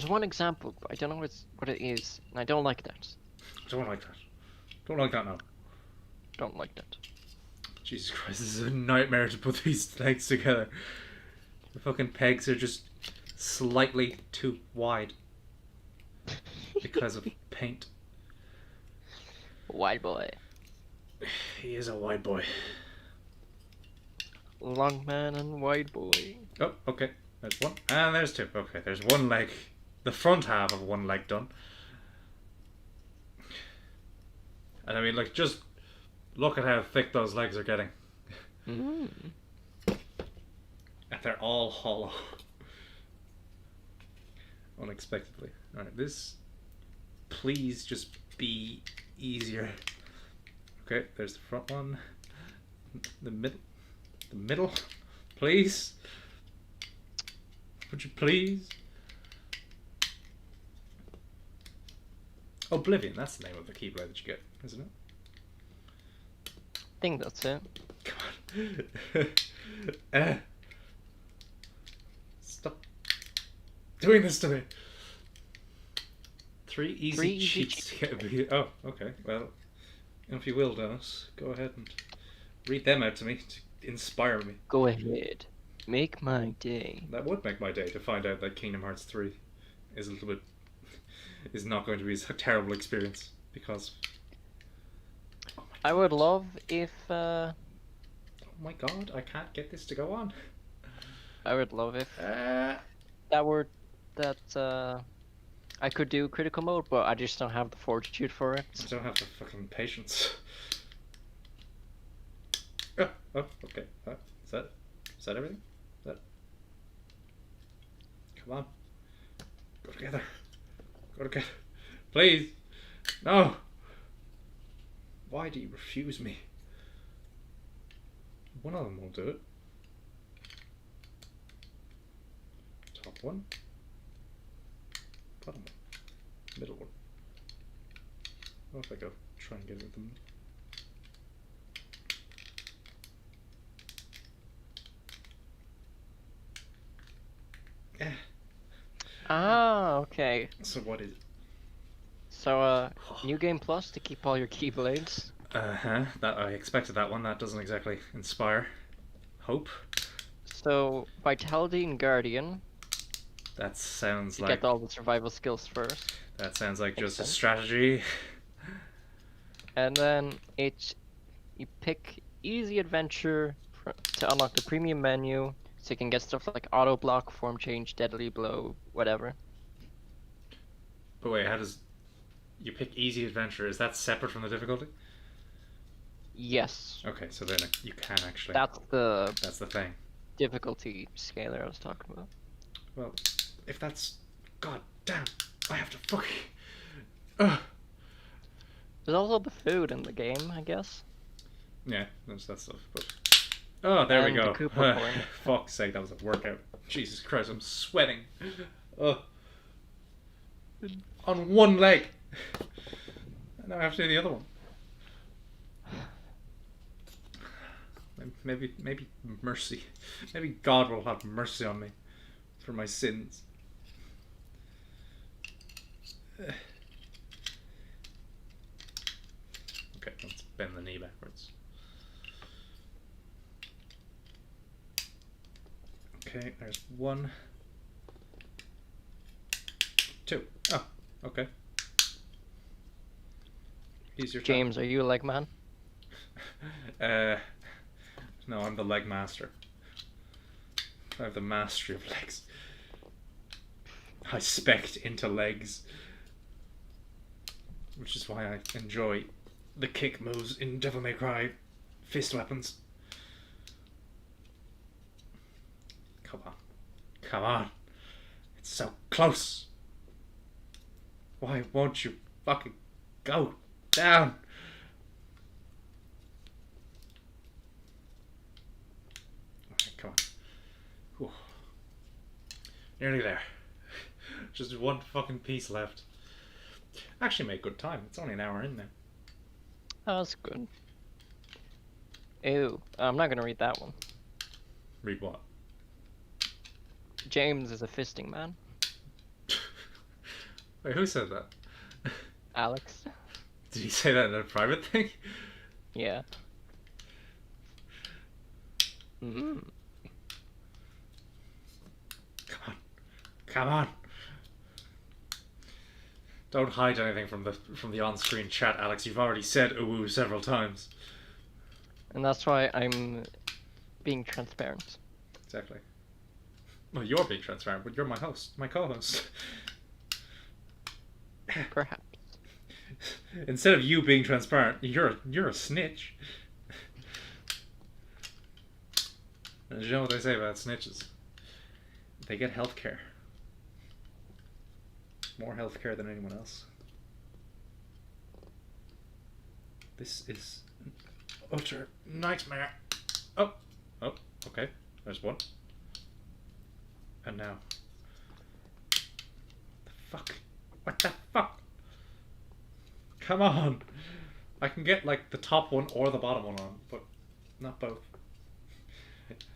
one example, but I don't know what it is, and I don't like that. Don't like that. Don't like that now. Don't like that. Jesus Christ, this is a nightmare to put these legs together. The fucking pegs are just slightly too wide because of paint. Wide boy. He is a wide boy. Long man and wide boy. Oh, okay. There's one. And there's two. Okay, there's one leg. The front half of one leg done. And I mean, like, just look at how thick those legs are getting. Mm. And they're all hollow. Unexpectedly. Alright, this... Please just be easier. Okay, there's the front one. The middle. The middle. Please. Would you please? Oblivion, that's the name of the Keyblade that you get, isn't it? I think that's it. Come on. Stop doing this to me. Three easy sheets to get. Oh, okay. Well, if you will, Dennis, go ahead and read them out to me to inspire me. Go ahead. Make my day. That would make my day to find out that Kingdom Hearts 3 is a little bit... is not going to be a terrible experience, because... I would love if... Oh my god, I can't get this to go on. I would love if... I could do critical mode, but I just don't have the fortitude for it. I don't have the fucking patience. Oh, okay. Is that everything? Is that... Come on. Go together. Go together. Please. No. Why do you refuse me? One of them will do it. Top one. Bottom one. Middle one. What if I go try and get it with them? Yeah. Ah, okay. So what is it? So, New Game Plus to keep all your Keyblades. That I expected that one. That doesn't exactly inspire hope. So, Vitality and Guardian. That sounds like... Get all the survival skills first. That sounds like Makes just sense. a strategy. And then you pick Easy Adventure to unlock the premium menu, so you can get stuff like Auto Block, Form Change, Deadly Blow, whatever. But wait, how does... You pick Easy Adventure, is that separate from the difficulty? Yes. Okay, so then you can actually... That's the thing. difficulty scaler I was talking about. Well, if that's... God damn, I have to fucking... Ugh. There's also the food in the game, I guess. Yeah, there's that stuff, but... Oh, there we And go. the Koopa coin. Fuck's sake, that was a workout. Jesus Christ, I'm sweating. Ugh. On one leg. And now I have to do the other one. Maybe mercy. Maybe God will have mercy on me for my sins. Okay, let's bend the knee backwards. Okay, there's 1, 2. Oh, okay. Easier. James, are you a leg man? No, I'm the leg master. I have the mastery of legs. I spect into legs. Which is why I enjoy the kick moves in Devil May Cry fist weapons. Come on. Come on. It's so close. Why won't you fucking go down? Alright, come on. Whew. Nearly there. Just one fucking piece left. Actually made good time. It's only an hour in there. Oh, that's good. Ew, I'm not gonna read that one. Read what? James is a fisting man. Wait, who said that? Alex. Did he say that in a private thing? Yeah. Mm. Come on. Come on. Don't hide anything from the on-screen chat, Alex. You've already said ooh several times. And that's why I'm being transparent. Exactly. Well, you're being transparent, but you're my host, my co-host. Perhaps. Instead of you being transparent, you're a snitch. And you know what they say about snitches? They get healthcare. More healthcare than anyone else. This is an utter nightmare. Oh, okay. There's one. And now. The fuck? What the fuck? Come on. I can get like the top one or the bottom one on, but not both.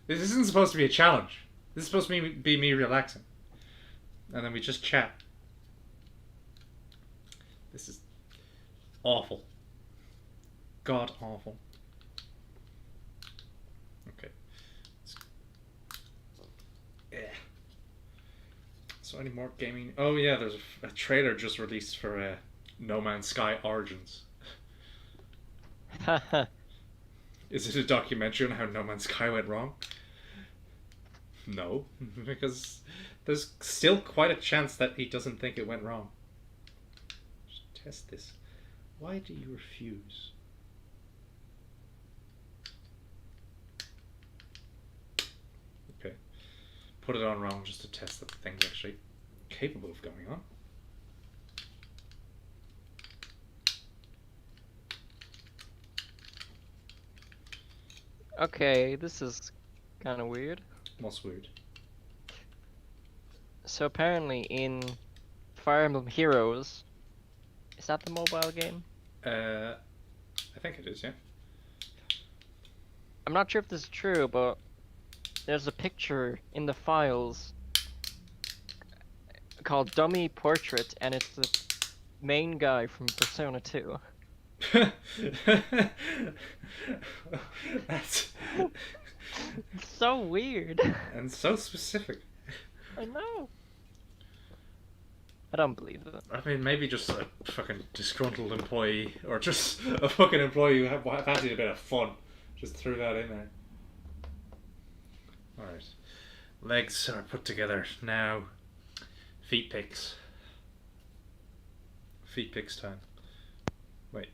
This isn't supposed to be a challenge. This is supposed to be me relaxing. And then we just chat. This is awful. God awful. Okay. Yeah. So any more gaming? Oh yeah, there's a trailer just released for No Man's Sky Origins. Is it a documentary on how No Man's Sky went wrong? No, because there's still quite a chance that he doesn't think it went wrong. Just test this. Why do you refuse? Okay. Put it on wrong just to test that the thing's actually capable of going on. Okay, this is kind of weird. What's weird? So apparently in Fire Emblem Heroes, is that the mobile game? I think it is, yeah. I'm not sure if this is true, but there's a picture in the files called Dummy Portrait, and it's the main guy from Persona 2. That's It's so weird. and so specific. I know. I don't believe it. I mean, maybe just a fucking disgruntled employee, or just a fucking employee who fancied a bit of fun. Just threw that in there. Alright. Legs are put together. Now, feet picks. Feet picks time. Wait.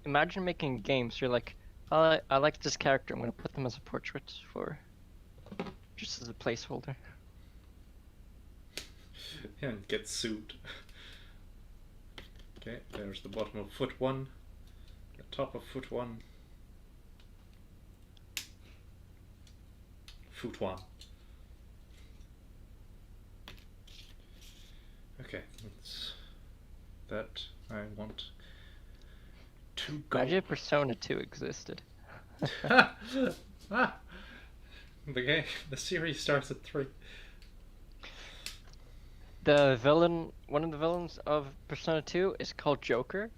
Imagine making games. You're like, I like this character. I'm gonna put them as a portrait for, just as a placeholder. And get sued. Okay, there's the bottom of foot 1, the top of foot 1, foot 1. Okay, that's that I want to go. Imagine if Persona 2 existed. Ah, the series starts at 3. The villain, one of the villains of Persona 2 is called Joker,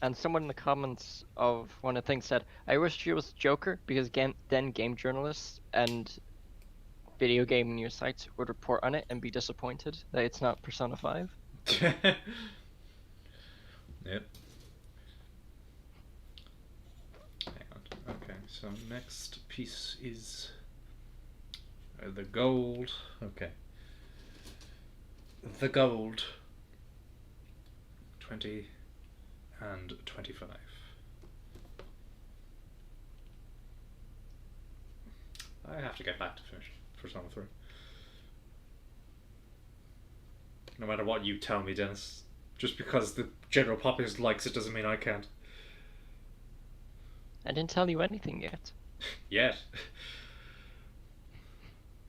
and someone in the comments of one of the things said, I wish it was Joker, because then game journalists and video game news sites would report on it and be disappointed that it's not Persona 5. Yep. Hang on. Okay, so next piece is the gold. Okay. The gold. 20 and 25. I have to get back to finish Persona 3. No matter what you tell me, Dennis. Just because the general populace likes it doesn't mean I can't. I didn't tell you anything yet. Yet.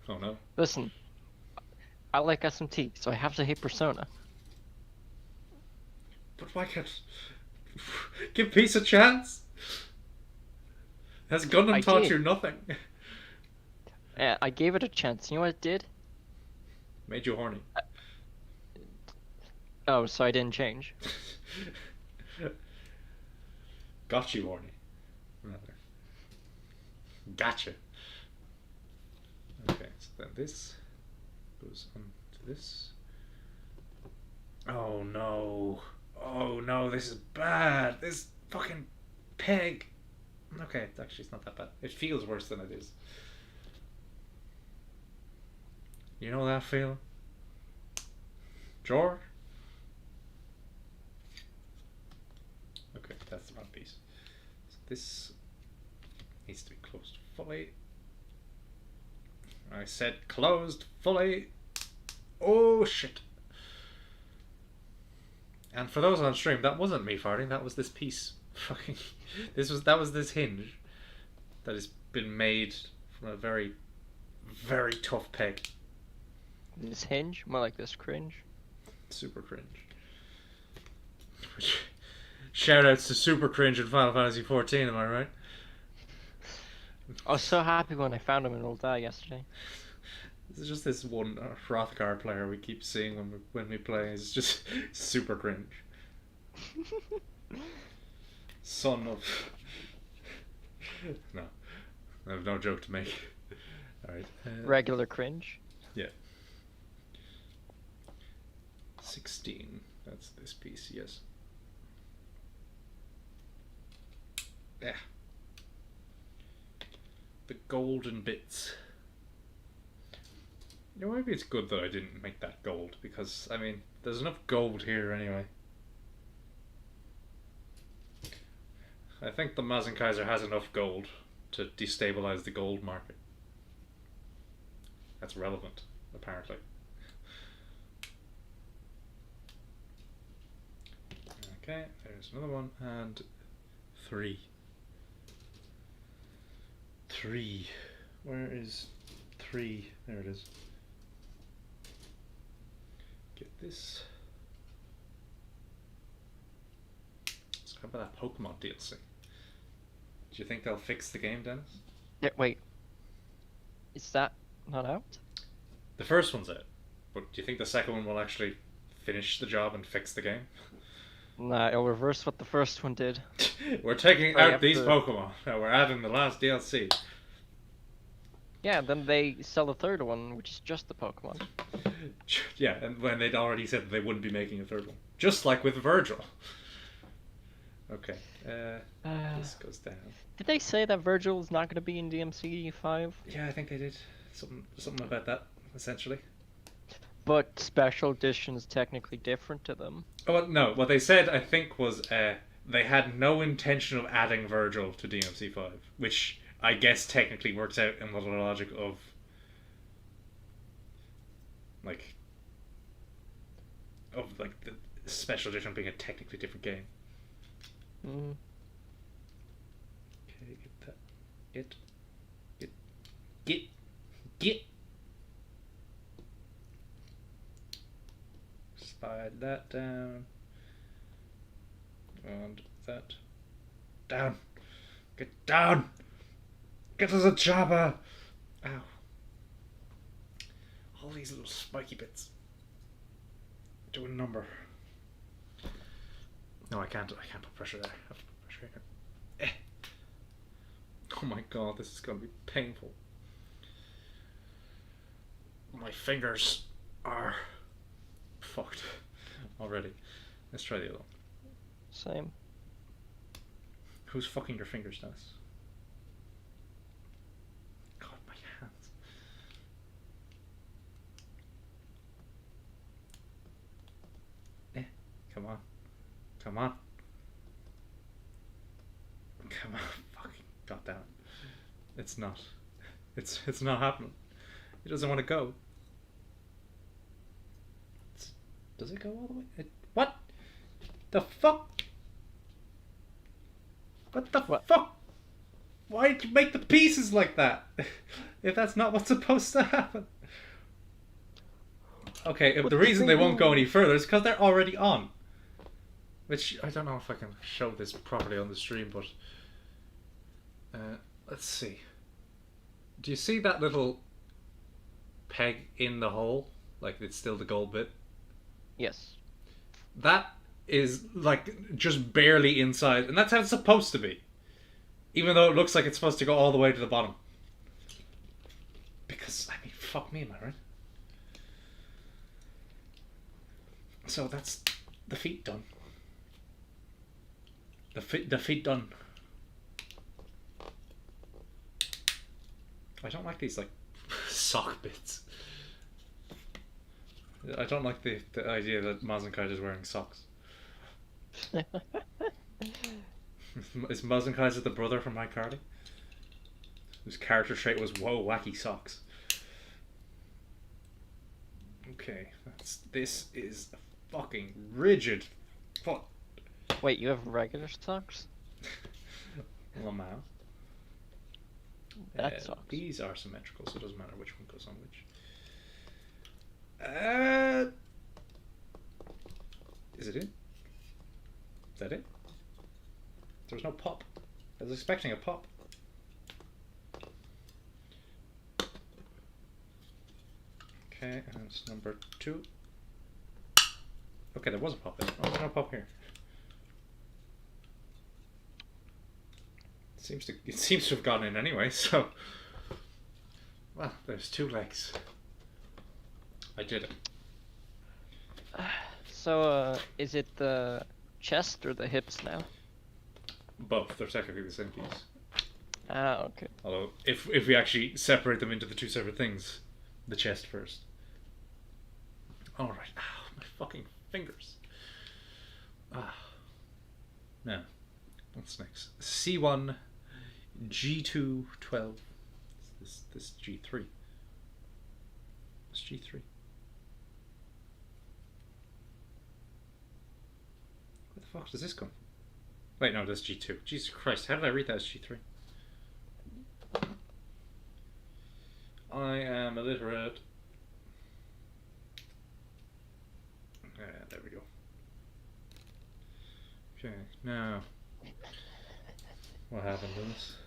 Oh no. Listen, I like SMT, so I have to hate Persona. But why can't... Give peace a chance? Has Gundam taught you nothing? I gave it a chance. You know what it did? Made you horny. Oh, so I didn't change. Got you horny. Rather. Gotcha. So then this goes on to this. Oh no. Oh no, this is bad. This fucking peg. Okay, actually it's not that bad. It feels worse than it is. You know that feeling? George? Okay, that's the wrong piece. So this needs to be closed fully. I said closed fully. Oh shit. And for those on stream, that wasn't me farting, that was this piece. Fucking that was this hinge that has been made from a very, very tough peg. This hinge? More like this cringe. Super cringe. Shoutouts to super cringe in Final Fantasy XIV, am I right? I was so happy when I found him in Old Die yesterday. This is just this one Hrothgar player we keep seeing when we play. It's just super cringe. Son of... No. I have no joke to make. Alright. Regular cringe? Yeah. 16. That's this piece, yes. Yeah. The golden bits. You know, maybe it's good that I didn't make that gold, because, I mean, there's enough gold here anyway. I think the Maz and Kaiser has enough gold to destabilize the gold market. That's relevant, apparently. Okay, there's another one, and 3. 3. Where is 3? There it is. Get this. So how about that Pokemon DLC? Do you think they'll fix the game, Dennis? Yeah, wait. Is that not out? The first one's out, but do you think the second one will actually finish the job and fix the game? Nah, it'll reverse what the first one did. We're taking out these Pokemon. Now we're adding the last DLC. Yeah, then they sell the third one, which is just the Pokemon. Yeah, and when they'd already said that they wouldn't be making a third one. Just like with Virgil. Okay, this goes down. Did they say that Virgil is not going to be in DMC 5? Yeah, I think they did. Something about that, essentially. But Special Edition is technically different to them. Oh, well, no, what they said, I think, was they had no intention of adding Virgil to DMC 5, which I guess technically works out in the logic of, the Special Edition being a technically different game. Mm. Okay, get that. Get. Slide that down. And that. Down. Get down! Get us a chopper! Ow. All these little spiky bits. Do a number. No, I can't put pressure there. I have to put pressure here. Oh my god, this is going to be painful. My fingers are fucked already. Let's try the other one. Same. Who's fucking your fingers, Dennis? God, my hands. Come on. Come on. Come on. Fucking god damn it. It's not. It's not happening. It doesn't want to go. Does it go all the way? What? The fuck? What the fuck? Why did you make the pieces like that? If that's not what's supposed to happen. Okay, if the reason they won't go any further is because they're already on. Which, I don't know if I can show this properly on the stream, but... let's see. Do you see that little peg in the hole? Like, it's still the gold bit? Yes. That is, just barely inside, and that's how it's supposed to be. Even though it looks like it's supposed to go all the way to the bottom. Because, I mean, fuck me, am I right? So that's the feet done. The feet done. I don't like these, like, sock bits. I don't like the idea that Maz Kaiser is wearing socks. Is Maz Kaiser the brother from iCarly? Whose character trait was, whoa, wacky socks. Okay, this is a fucking rigid foot. Wait, you have regular socks? Lamau. That sucks. These are symmetrical, so it doesn't matter which one goes on which. Is it in? Is that it? There was no pop. I was expecting a pop. Okay, and it's number 2. Okay, there was a pop there. Oh, there's no pop here. It seems to have gone in anyway, so... Well, there's 2 legs. I did it. So, is it the chest or the hips now? Both. They're technically the same piece. Ah, okay. Although, if we actually separate them into the 2 separate things, the chest first. Alright. Ow, my fucking fingers. Ah. Now, what's next? C1, G2, 12. This G3. It's G3. Where the fuck does this come from? Wait, no, that's G2. Jesus Christ, how did I read that as G3? I am illiterate. There we go. Okay, now... What happened to this?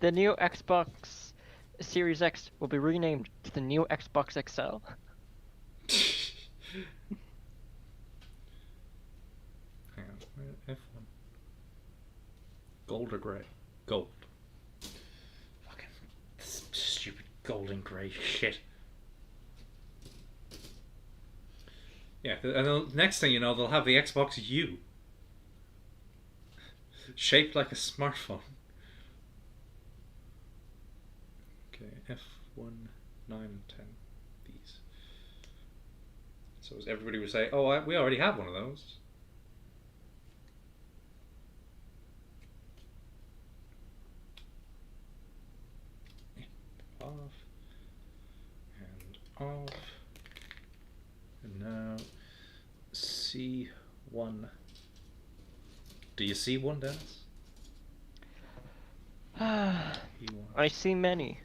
The new Xbox Series X will be renamed to the new Xbox XL. Hang on, F1. Gold or grey? Gold. Fucking stupid gold and grey shit. Yeah, and the next thing you know, they'll have the Xbox U. Shaped like a smartphone. Okay, F1, 9, and 10. These. So as everybody would say, oh, we already have one of those. Off. And off. And now, C1. Do you see one, Dennis? I see many.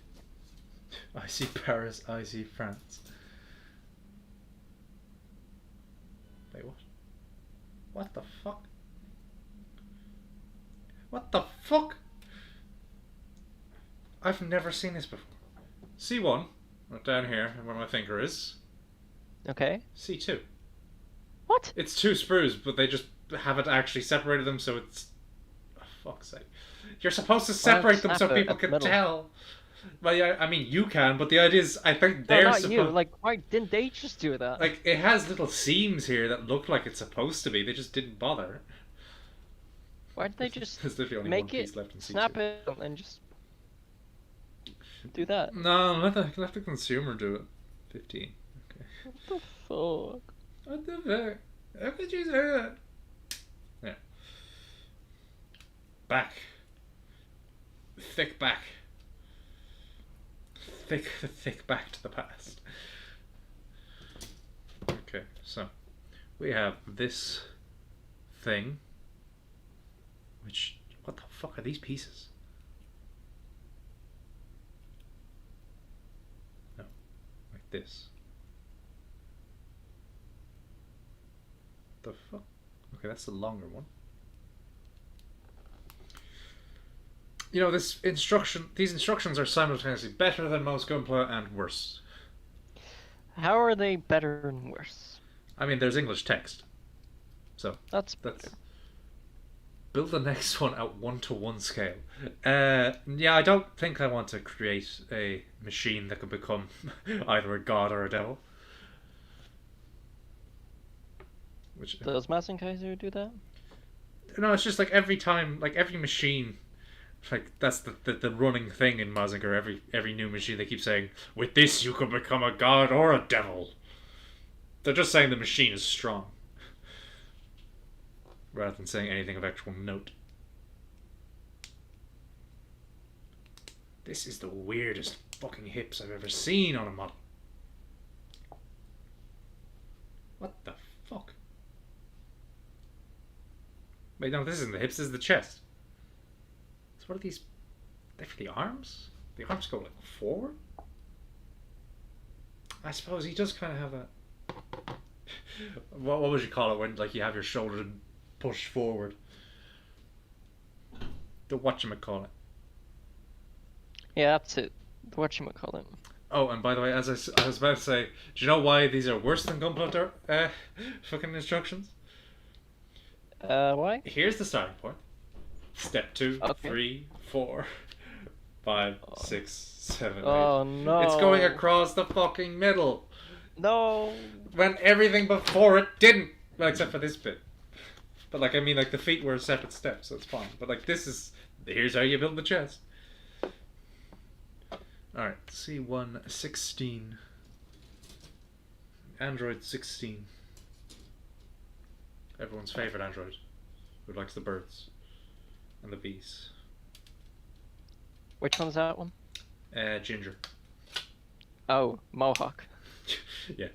I see Paris, I see France. Wait, what? What the fuck? What the fuck? I've never seen this before. C1, right down here, where my finger is. Okay. C2. What? It's 2 sprues, but they just haven't actually separated them, so it's... Oh, fuck's sake. You're supposed to separate them so people can tell. Well, yeah, I mean, you can, but the idea is, I think they're not you. Like, why didn't they just do that? Like, it has little seams here that look like it's supposed to be. They just didn't bother. Why'd they just There's literally only make one piece it, left in C2. snap it, and just do that? No, let the consumer do it. 15. Okay. What the fuck? What the fuck? How could you say that? Yeah. Back. Thick back. Thick back to the past. Okay, so we have this thing. Which, what the fuck are these pieces? No, like this. The fuck? Okay, that's the longer one. You know, these instructions are simultaneously better than most Gunpla and worse. How are they better and worse? I mean, there's English text. So that's that's Build the next one at 1-to-1 scale. Yeah, I don't think I want to create a machine that could become either a god or a devil. Which Does Kaiser do that? no, it's just like every time, like every machine, like that's the running thing in Mazinger. Every new machine they keep saying, with this you could become a god or a devil. They're just saying the machine is strong, rather than saying anything of actual note. This is the weirdest fucking hips I've ever seen on a model. What the fuck? Wait, no, this isn't the hips, this is the chest. So what are these? They're for the arms? The arms go like forward? I suppose he does kind of have a... what would you call it when like you have your shoulder pushed forward? The whatchamacallit. Yeah, that's it. The whatchamacallit. Oh, and by the way, as I was about to say, do you know why these are worse than Gunpla fucking instructions? Why? Here's the starting point. Step 2, Okay. 3, 4, 5, 6, 7, 8. Oh no. It's going across the fucking middle. No. When everything before it didn't. Well, except for this bit. But like, I mean, like the feet were a separate step, so it's fine. But like, this is... Here's how you build the chest. Alright, C116. Android 16. Everyone's favourite android. Who likes the birds. And the bees. Which one's that one? Ginger. Oh, Mohawk. Yeah.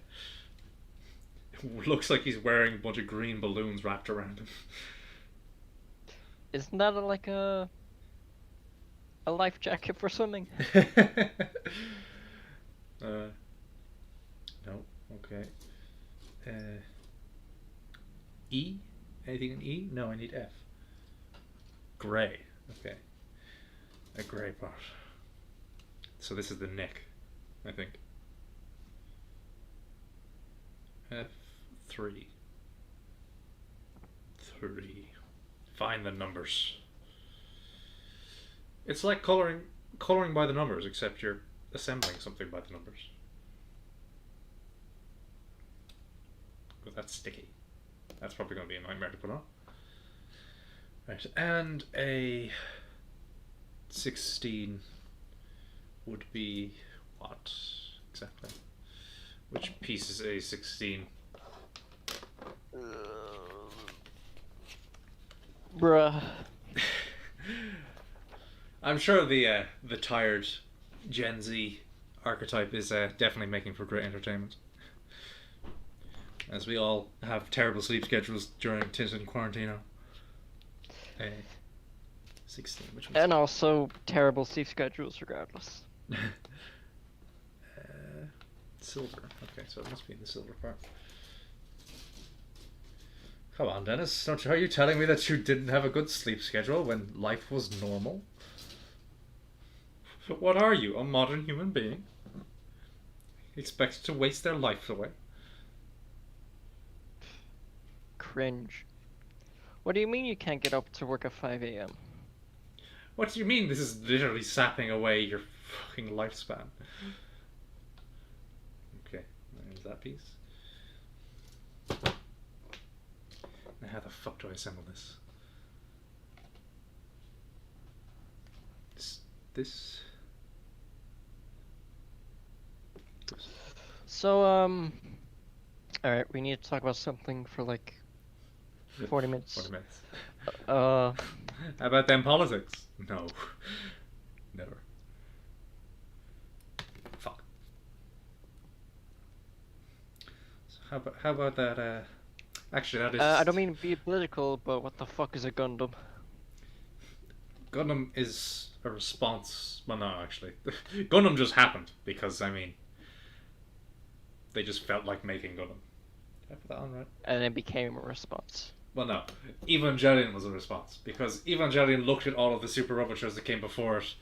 Looks like he's wearing a bunch of green balloons wrapped around him. Isn't that like a life jacket for swimming? No. Okay. E? Anything in E? No, I need F. Grey. Okay. A grey part. So this is the neck, I think. F3. 3. Find the numbers. It's like coloring by the numbers, except you're assembling something by the numbers. But that's sticky. That's probably going to be a nightmare to put on. Right, and a 16 would be what exactly? Which piece is a 16? Bruh. I'm sure the tired Gen Z archetype is definitely making for great entertainment. As we all have terrible sleep schedules during Tintin Quarantino. 16, which one's... And also terrible sleep schedules regardless. Silver. Okay, so it must be in the silver part. Come on, Dennis. Are you telling me that you didn't have a good sleep schedule when life was normal? What are you, a modern human being? Expected to waste their life away? Cringe. What do you mean you can't get up to work at 5 a.m.? What do you mean this is literally sapping away your fucking lifespan? Okay, there's that piece. Now how the fuck do I assemble this? This. So, alright, we need to talk about something for like 40 minutes. 40 minutes. How about them politics? No. Never. Fuck. So how about that, actually that is... I don't mean to be political, but what the fuck is a Gundam? Gundam is a response... Well, no, actually. Gundam just happened, because, I mean... They just felt like making Gundam. Did I put that on right? And it became a response. Well, no. Evangelion was a response, because Evangelion looked at all of the Super Robot shows that came before it,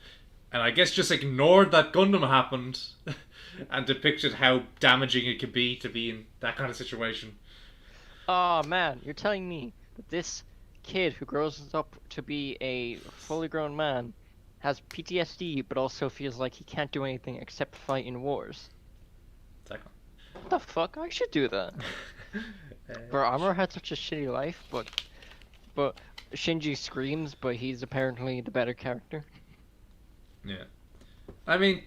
and I guess just ignored that Gundam happened, and depicted how damaging it could be to be in that kind of situation. Oh man, you're telling me that this kid who grows up to be a fully grown man, has PTSD, but also feels like he can't do anything except fight in wars. Exactly. What the fuck? I should do that. Bro, Amuro had such a shitty life, but Shinji screams, but he's apparently the better character. Yeah. I mean,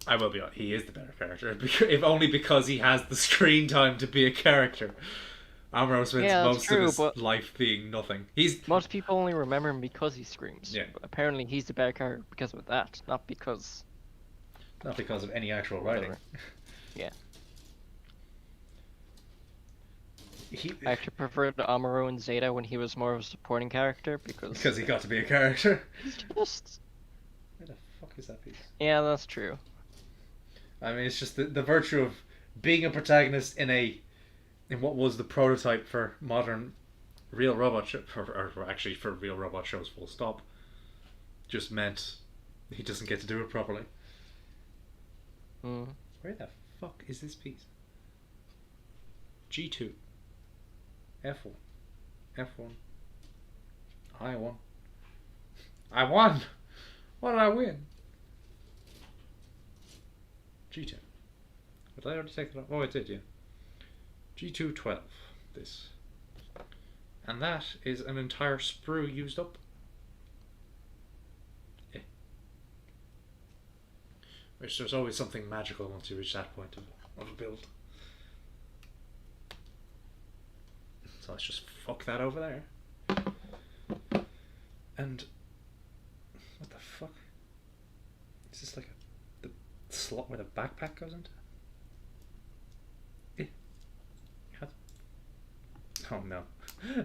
I will be honest, he is the better character, if only because he has the screen time to be a character. Amuro spends most of his life being nothing. Most people only remember him because he screams. Yeah. But apparently he's the better character because of that, not because of any actual writing. Yeah. I actually preferred Amuro and Zeta when he was more of a supporting character because he got to be a character. He's just... Where the fuck is that piece? Yeah, that's true. I mean, it's just the virtue of being a protagonist in what was the prototype for modern real robot or actually for real robot shows full stop, just meant he doesn't get to do it properly. Where the fuck is this piece? G2 F1 F1 I1 I won! What did I win? G2. Did I already take it off? Oh, I did, yeah. G212. This. And that is an entire sprue used up. Yeah. Which there's always something magical once you reach that point of a build. So let's just fuck that over there. And what the fuck? Is this like the slot where the backpack goes into? Oh no.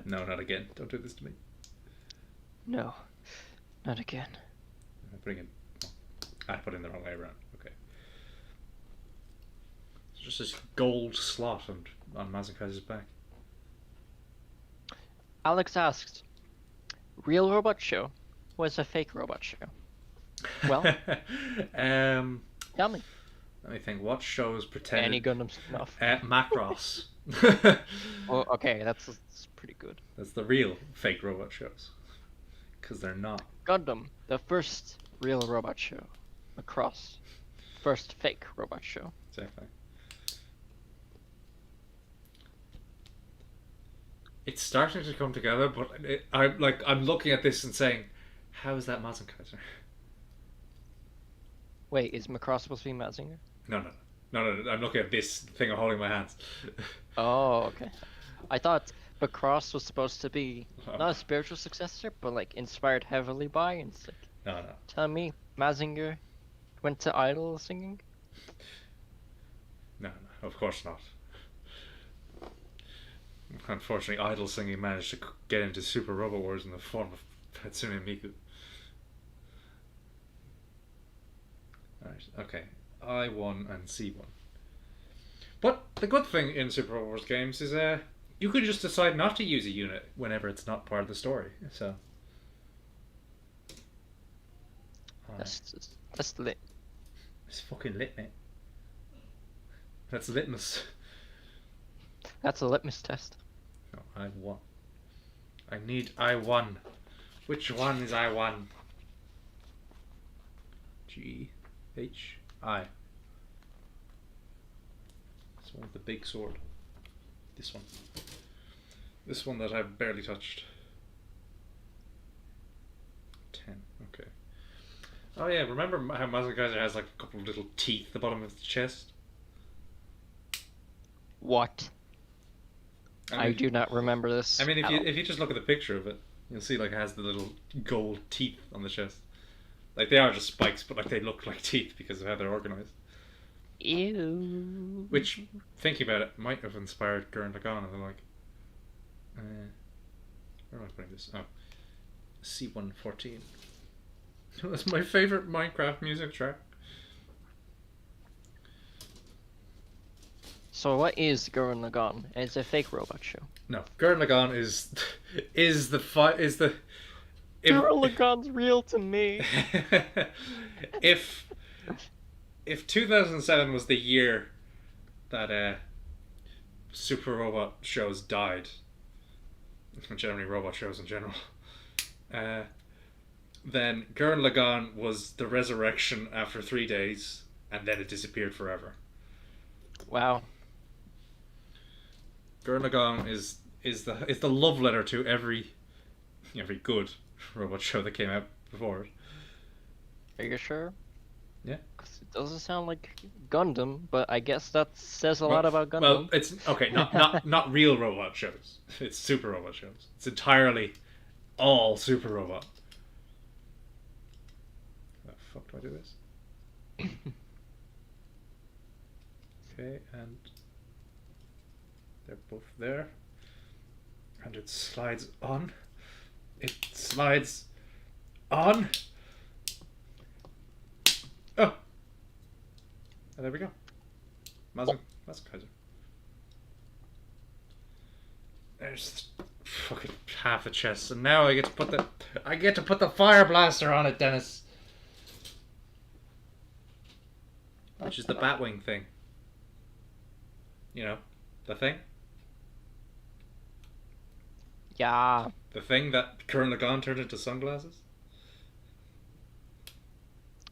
No, not again. Don't do this to me. No. Not again. I'm putting in... I put it in the wrong way around. Okay. It's just this gold slot on Mazukai's back. Alex asked, real robot show was a fake robot show? Well, tell me. Let me think. What shows pretended... Any Gundam spin-off? Macross. Well, okay, that's pretty good. That's the real fake robot shows. Because they're not. Gundam, the first real robot show. Macross, first fake robot show. Exactly. It's starting to come together, but I'm looking at this and saying, how is that Kaiser? Wait, is Macross supposed to be Mazinger? No. I'm looking at this thing I'm holding in my hands. Oh, okay. I thought Macross was supposed to be not a spiritual successor, but like inspired heavily by. And it's like, no. Tell me, Mazinger went to Idol singing? No, of course not. Unfortunately, Idol singing managed to get into Super Robot Wars in the form of Hatsune Miku. Alright, okay. I1 and C1. But the good thing in Super Robot Wars games is you could just decide not to use a unit whenever it's not part of the story. So that's lit. It's fucking lit, mate. That's litmus. That's a litmus test. No, I1. I need I1. Which one is I1? G H I. This one with the big sword. This one. This one that I've barely touched. 10. Okay. Oh yeah, remember how Kaiser has like a couple of little teeth at the bottom of the chest? What? I do not remember this. I mean, if you just look at the picture of it, you'll see like it has the little gold teeth on the chest. Like they are just spikes, but like they look like teeth because of how they're organized. Ew. Which, thinking about it, might have inspired Gurren Lagann. And they're like, where am I putting this? Oh, C114. That's my favorite Minecraft music track. So what is Gurren Lagann? It's a fake robot show. No, Gurren Lagann is the. Gurren Lagann's real to me. If 2007 was the year that super robot shows died, generally robot shows in general. Then Gurren Lagann was the resurrection after 3 days, and then it disappeared forever. Wow. Gurren Lagann is the love letter to every good robot show that came out before it. Are you sure? Yeah. 'Cause it doesn't sound like Gundam, but I guess that says a lot about Gundam. Well, it's okay. Not real robot shows. It's super robot shows. It's entirely all super robot. How the fuck do I do this? Okay, and they're both there, and it slides on. It slides on. Oh, and there we go. That's Kaiser. There's fucking half the chest, and now I get to put the fire blaster on it, Dennis. Which is the Batwing thing. You know, the thing. Yeah. The thing that Gurren Lagann turned into sunglasses.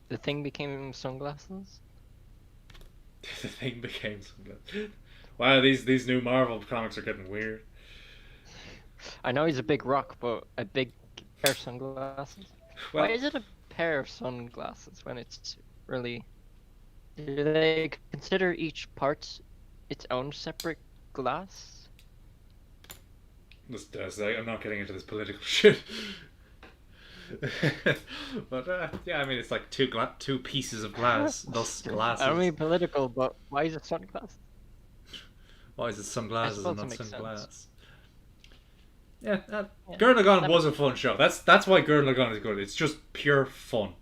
The thing became sunglasses? The thing became sunglasses. Wow, these new Marvel comics are getting weird. I know he's a big rock, but a big pair of sunglasses? Well, why is it a pair of sunglasses when it's really... Do they consider each part its own separate glass? I'm not getting into this political shit. But yeah, I mean, it's like two pieces of glass, thus glasses. I don't mean political, but why is it sunglasses? Why is it sunglasses and not makes sunglass? sense. Yeah, Gurren Lagann was a fun show. That's why Gurren Lagann is good. It's just pure fun.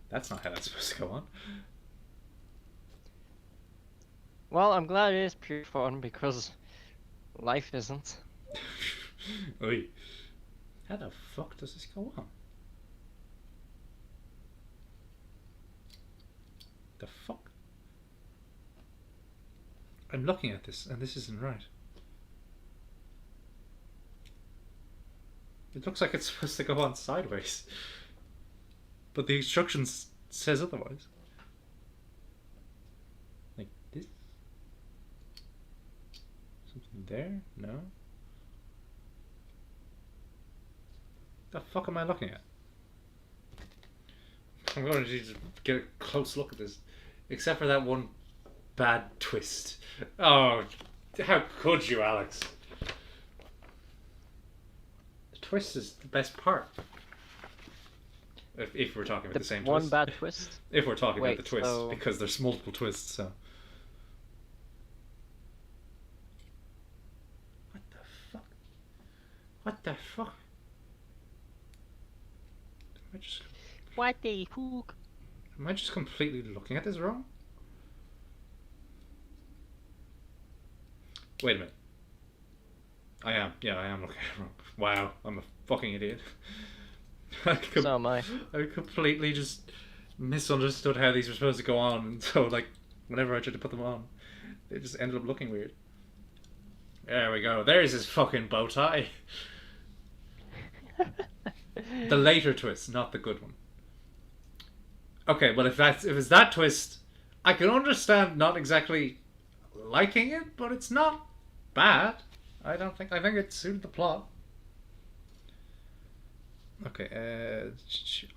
That's not how that's supposed to go on. Well, I'm glad it is pure fun because life isn't. Oi. How the fuck does this go on? The fuck? I'm looking at this and this isn't right. It looks like it's supposed to go on sideways. But the instructions says otherwise. Like this? Something there? No? The fuck am I looking at? I'm going to need to get a close look at this. Except for that one bad twist. Oh, how could you, Alex? The twist is the best part. If we're talking about the same one twist. bad twist? If we're talking about the twist, so... because there's multiple twists, so. What the fuck? What the fuck? What the fuck? Am I just completely looking at this wrong? Wait a minute. I am. Yeah, I am looking at it wrong. Wow, I'm a fucking idiot. So am I. I completely just misunderstood how these were supposed to go on, and so like whenever I tried to put them on, they just ended up looking weird. There we go. There's his fucking bow tie. The later twist, not the good one. Okay, well if it's that twist, I can understand not exactly liking it, but it's not bad. I think it suited the plot. Okay,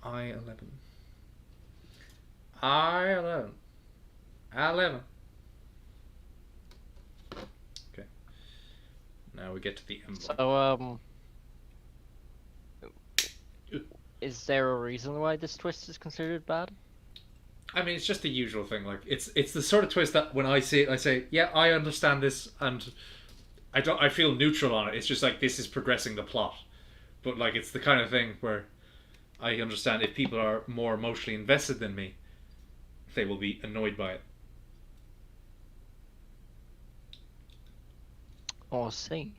I-11. I-11. I-11. Okay. Now we get to the emblem. So, is there a reason why this twist is considered bad? I mean, it's just the usual thing. Like, it's the sort of twist that when I see it, I say, yeah, I understand this, and I feel neutral on it. It's just like, this is progressing the plot. But like, it's the kind of thing where I understand if people are more emotionally invested than me, they will be annoyed by it. Oh, see.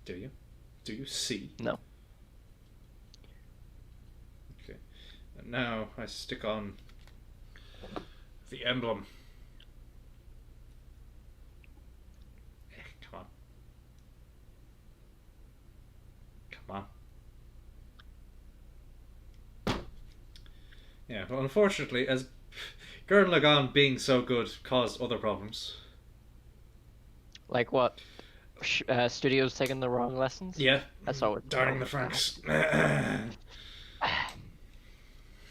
Do you? Do you see? No. Okay. And now I stick on the emblem. Come on. Yeah, but unfortunately, as Gurren Lagann being so good caused other problems. Like what? Studios taking the wrong lessons? Yeah, That's always a Darling the problem. Franks.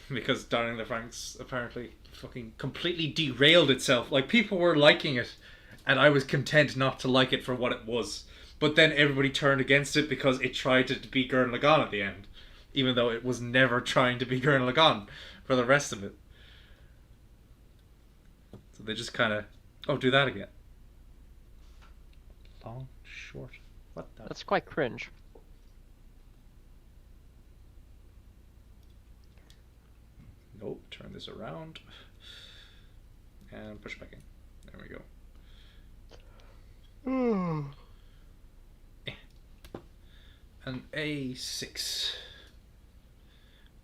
Because Darling the Franks apparently fucking completely derailed itself. Like, people were liking it, and I was content not to like it for what it was. But then everybody turned against it because it tried to be Gurren Lagann at the end. Even though it was never trying to be Gurren Lagann for the rest of it. So they just kind of, oh, do that again. Long, short, what the? That's quite cringe. Nope, turn this around. And push back in. There we go. An A6.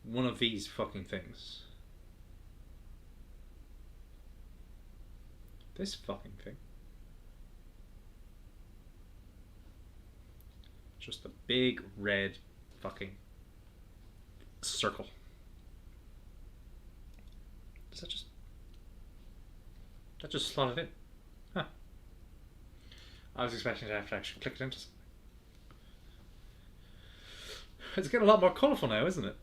One of these fucking things. This fucking thing. Just a big red fucking circle. Does that just slot it in? Huh. I was expecting to have to actually click it into something. It's getting a lot more colourful now, isn't it?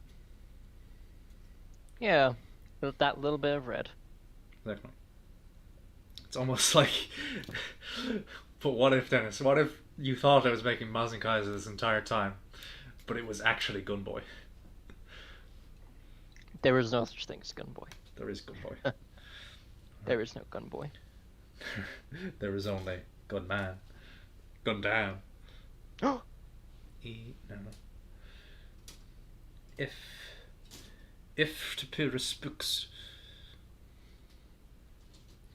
Yeah, with that little bit of red. Definitely. It's almost like... But what if, Dennis? What if you thought I was making Mazen Kaiser this entire time, but it was actually Gunboy? There is no such thing as Gunboy. There is Gunboy. There is no Gunboy. There is only Gunman. Gundown. Oh! No. If to Pyrrhus books.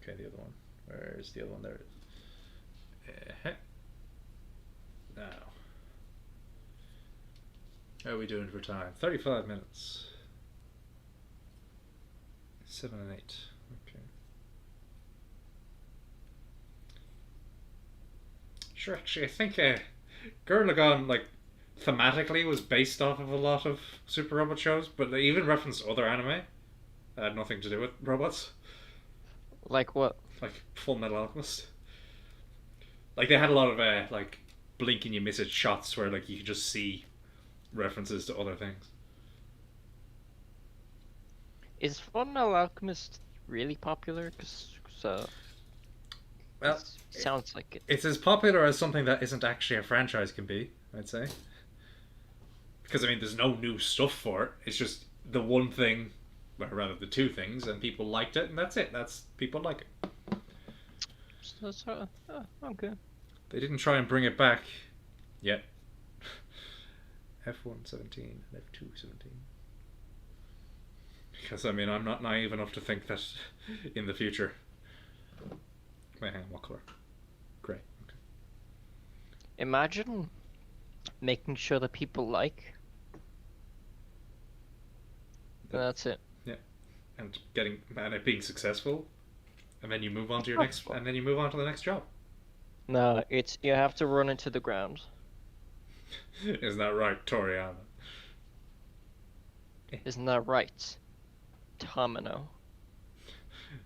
Okay, the other one. Where's the other one? There it is. Now. How are we doing for time? 35 minutes. 7 and 8. Okay. Sure, actually, I think Gurren Lagann, like, thematically was based off of a lot of Super Robot shows, but they even referenced other anime that had nothing to do with robots. Like what? Like Full Metal Alchemist. Like, they had a lot of, like, blink and you miss it shots where, like, you could just see references to other things. Is Fullmetal Alchemist really popular? Because well, sounds like it. It's as popular as something that isn't actually a franchise can be, I'd say. Because, I mean, there's no new stuff for it. It's just the one thing, or rather the two things, and people liked it, and that's it. People like it. So, okay. They didn't try and bring it back yet. F1 17 and F2 17. Because, I mean, I'm not naive enough to think that in the future... Wait, hang on, what colour? Grey, okay. Imagine making sure that people like. That's it. Yeah. And it being successful, and then you move on to your next, and then you move on to the next job. No, you have to run into the ground. Isn't that right, Toriana? Isn't that right, Tomino?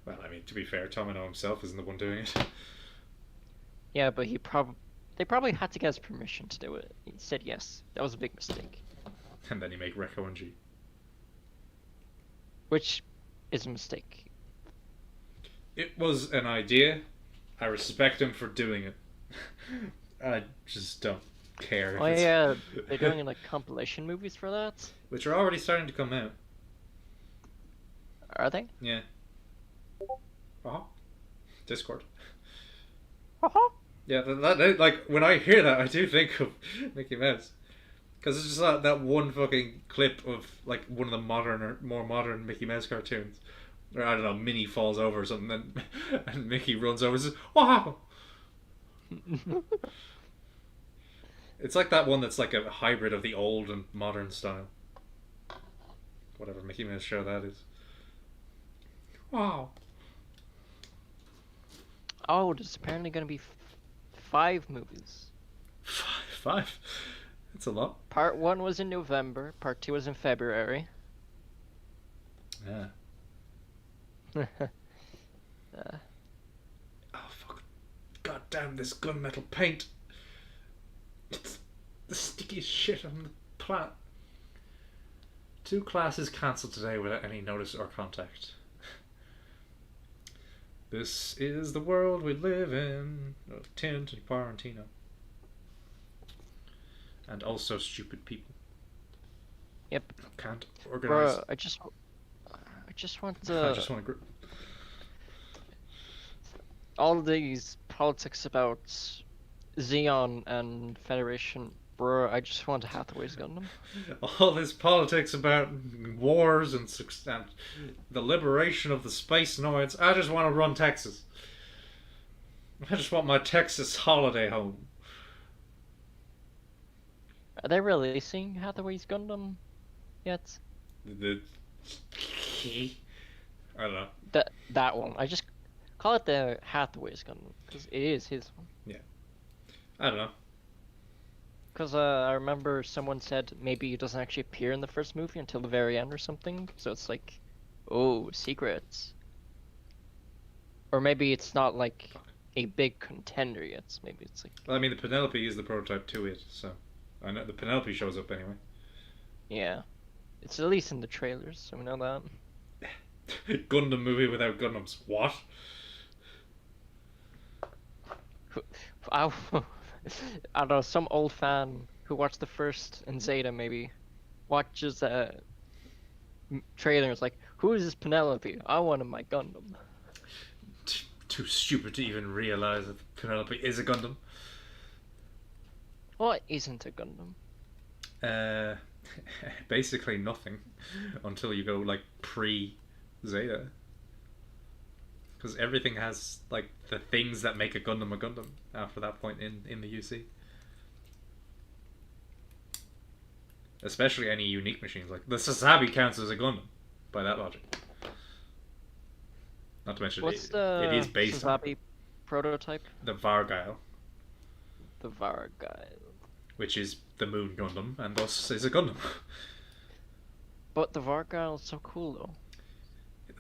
Well, I mean, to be fair, Tomino himself isn't the one doing it. Yeah, but they probably had to get his permission to do it. He said yes. That was a big mistake. And then you make Rekko and G. Which is a mistake. It was an idea. I respect him for doing it. I just don't care. Oh yeah, they're doing like compilation movies for that. Which are already starting to come out. Are they? Yeah. Discord. Yeah, that, like, when I hear that, I do think of Mickey Mouse. Because it's just that one fucking clip of, like, one of the more modern Mickey Mouse cartoons. Or, I don't know, Minnie falls over or something, and Mickey runs over and says, "Wow!" It's like that one that's like a hybrid of the old and modern style. Whatever Mickey Mouse show that is. Wow. Oh, there's apparently going to be 5 movies. 5? That's a lot. Part 1 was in November, Part 2 was in February. Yeah. uh, Oh fuck! God damn this gunmetal paint! It's the stickiest shit on the planet. 2 classes cancelled today without any notice or contact. This is the world we live in. Tint and Quarantino. And also stupid people. yep. Can't organize. Bro, I just want I just want to. All these politics about Xeon and Federation. Bro, I just want Hathaway's Gundam. All this politics about wars and the liberation of the space noids. I just want to run Texas. I just want my Texas holiday home. Are they releasing Hathaway's Gundam yet? I don't know. That one. I just call it the Hathaway's Gundam because it is his one. Yeah. I don't know. Because I remember someone said maybe it doesn't actually appear in the first movie until the very end or something. So it's like, oh, secrets. Or maybe it's not like a big contender yet. Maybe it's like. Well, I mean, the Penelope is the prototype to it, so I know the Penelope shows up anyway. Yeah, it's at least in the trailers, so we know that. Gundam movie without Gundams. What? I don't know, some old fan who watched the first and Zeta maybe watches a trailer and is like, who is this Penelope? I want in my Gundam. Too stupid to even realize that Penelope is a Gundam. What isn't a Gundam? Basically nothing until you go like pre-Zeta. Because everything has like the things that make a Gundam after that point in the UC. Especially any unique machines. Like the Sazabi counts as a Gundam by that logic. Not to mention What's it is based Sazabi prototype? The Vargile. The Vargile. Which is the Moon Gundam, and thus is a Gundam. But the Vargile is so cool though.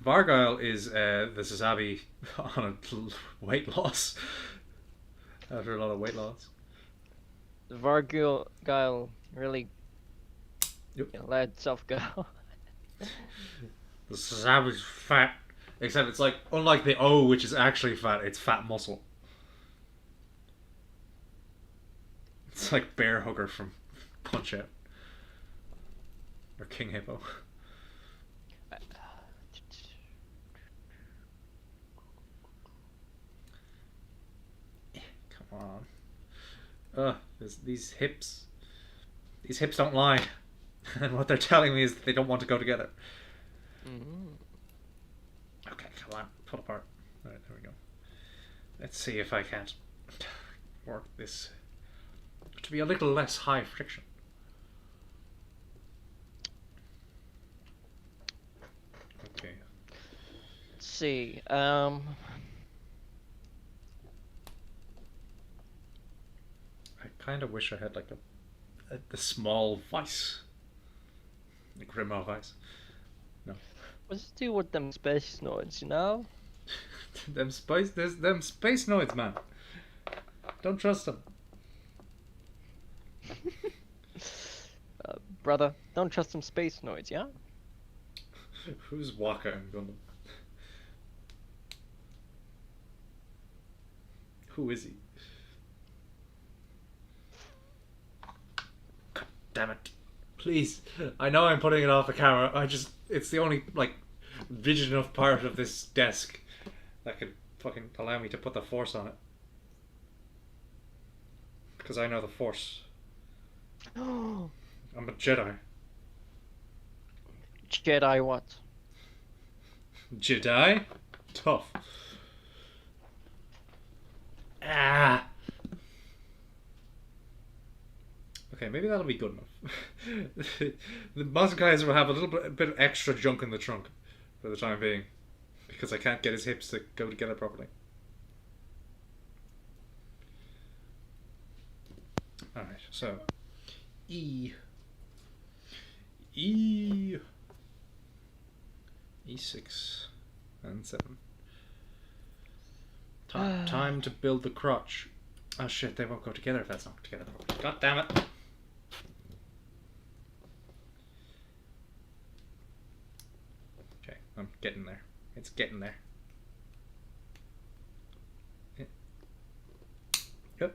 Vargile is the Sazabi on a weight loss. After a lot of weight loss. The Vargile really Yep. let itself go. The Sazabi's fat. Except it's like, unlike the O, which is actually fat, it's fat muscle. It's like Bear Hugger from Punch Out. Or King Hippo. Come on. These hips. These hips don't lie. And what they're telling me is that they don't want to go together. Mm-hmm. Okay, come on. Pull apart. Alright, there we go. Let's see if I can't work this to be a little less high friction. Okay. Let's see. I kind of wish I had like the small vice. The Grimoire vice. No. What's to do with them space noids, you know? Them space noids, man. Don't trust them. Brother, don't trust them space noids, yeah? Who's Waka and Gundam? Who is he? God damn it. Please. I know I'm putting it off the camera. It's the only, like, rigid enough part of this desk that could fucking allow me to put the force on it. Because I know the force. I'm a Jedi. Jedi what? Jedi? Tough. Ah! Okay, maybe that'll be good enough. The Kaiser will have a little bit of extra junk in the trunk for the time being. Because I can't get his hips to go together properly. Alright, so E E6 and 7. Time to build the crotch. Oh shit, they won't go together if that's not together. God damn it. Okay, I'm getting there. It's getting there. Yep.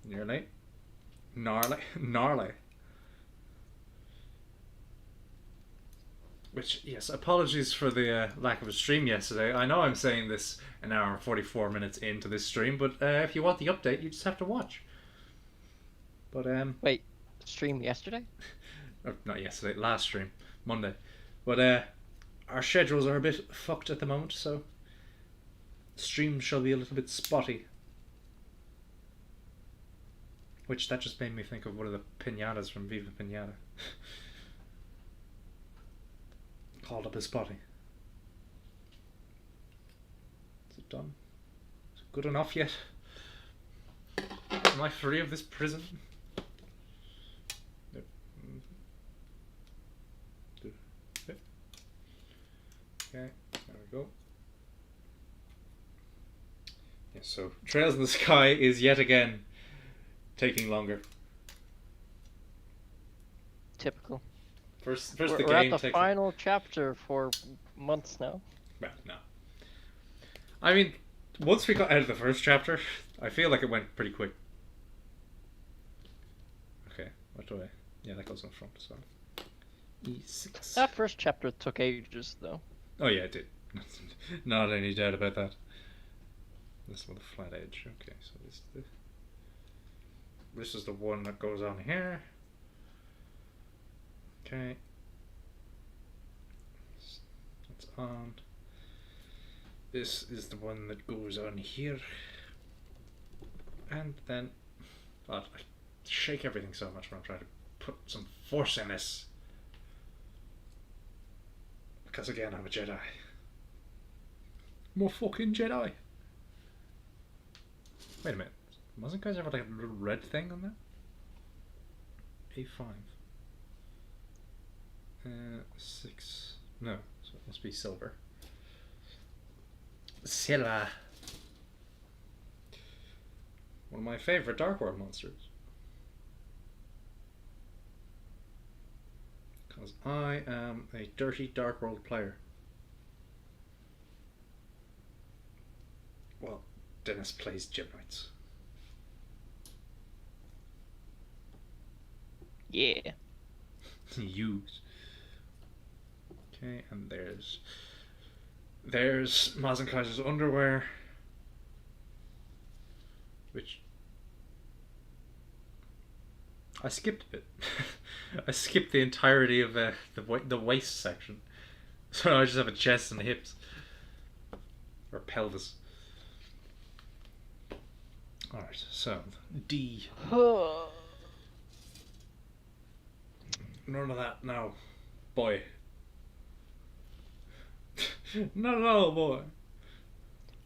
Nearly. Gnarly. Gnarly. Which, yes, apologies for the lack of a stream yesterday. I know I'm saying this an hour and 44 minutes into this stream, but if you want the update, you just have to watch. But, Wait, stream yesterday? Or, not yesterday, last stream. Monday. But, our schedules are a bit fucked at the moment, so streams shall be a little bit spotty. Which, that just made me think of one of the pinatas from Viva Pinata. Called up as spotty. Is it done? Is it good enough yet? Am I free of this prison? Nope. Okay, there we go. Yeah, so Trails in the Sky is yet again taking longer. Typical. First we're the game at the takes final chapter for months now. Well, no. I mean, once we got out of the first chapter, I feel like it went pretty quick. Okay, what do I... Yeah, that goes in front as well. E6. That first chapter took ages, though. Oh yeah, it did. Not any doubt about that. This one, the flat edge. Okay, so this is the one that goes on here. Okay. That's on. This is the one that goes on here. And then... God, I shake everything so much when I'm trying to put some force in this. Because again, I'm a Jedi. I'm a fucking Jedi. Wait a minute. Wasn't Kaiser ever like a little red thing on that? A5. 6. No, so it must be silver. Silver. One of my favourite Dark World monsters. Because I am a dirty Dark World player. Well, Dennis plays Gymnites. Yeah. Use. Okay, and there's Maz and Kaiser's underwear, which I skipped a bit. I skipped the entirety of the waist section, so I just have a chest and hips, or pelvis. All right, so D. None of that now, boy. No, boy.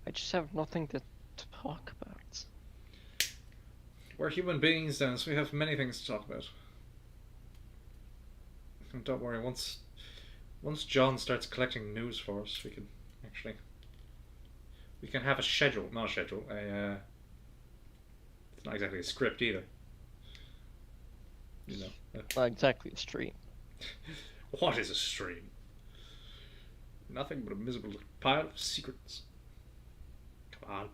I just have nothing to talk about. We're human beings, Dennis. We have many things to talk about. And don't worry, once John starts collecting news for us, we can have a schedule. Not a schedule. It's not exactly a script either. You know. Not exactly a stream. What is a stream? Nothing but a miserable pile of secrets. Come on.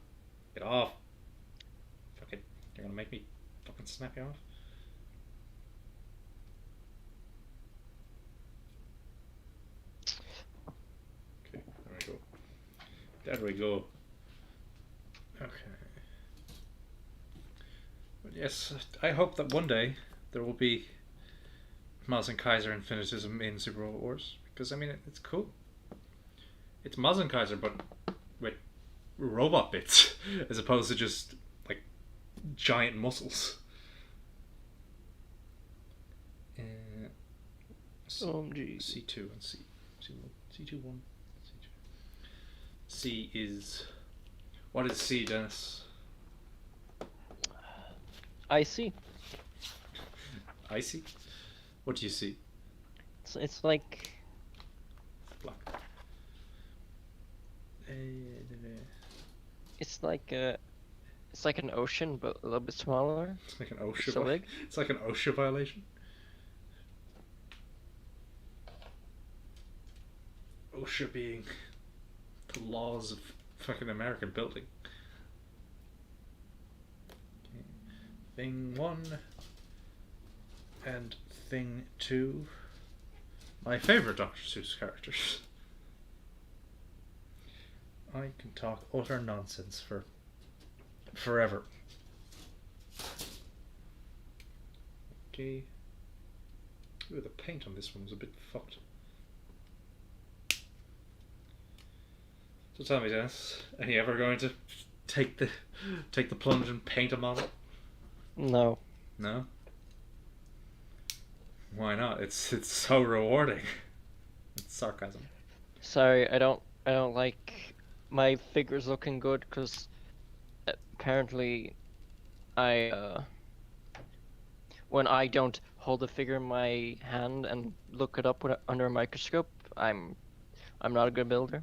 Get off. Fuck it. You're gonna make me fucking snap you off? Okay, there we go. There we go. Okay. But yes, I hope that one day there will be Maz and Kaiser infinitism in Super Robot Wars. Because, I mean, it's cool. It's Maz and Kaiser, but with robot bits, as opposed to just, like, giant muscles. C2 and C. C2, 1, C2. C is... What is C, Dennis? I see. I see? What do you see? It's like... Black. It's like an ocean, but a little bit smaller. It's like an OSHA. So big. It's like an OSHA violation. OSHA being the laws of fucking American building. Okay. Thing 1 and thing 2. My favourite Dr. Seuss characters. I can talk utter nonsense for forever. Okay. Ooh, the paint on this one was a bit fucked. So tell me, Dennis, are you ever going to take the plunge and paint a model? No. No? Why not? It's so rewarding. It's sarcasm. Sorry, I don't like my figures looking good because apparently when I don't hold the figure in my hand and look it up under a microscope, I'm not a good builder.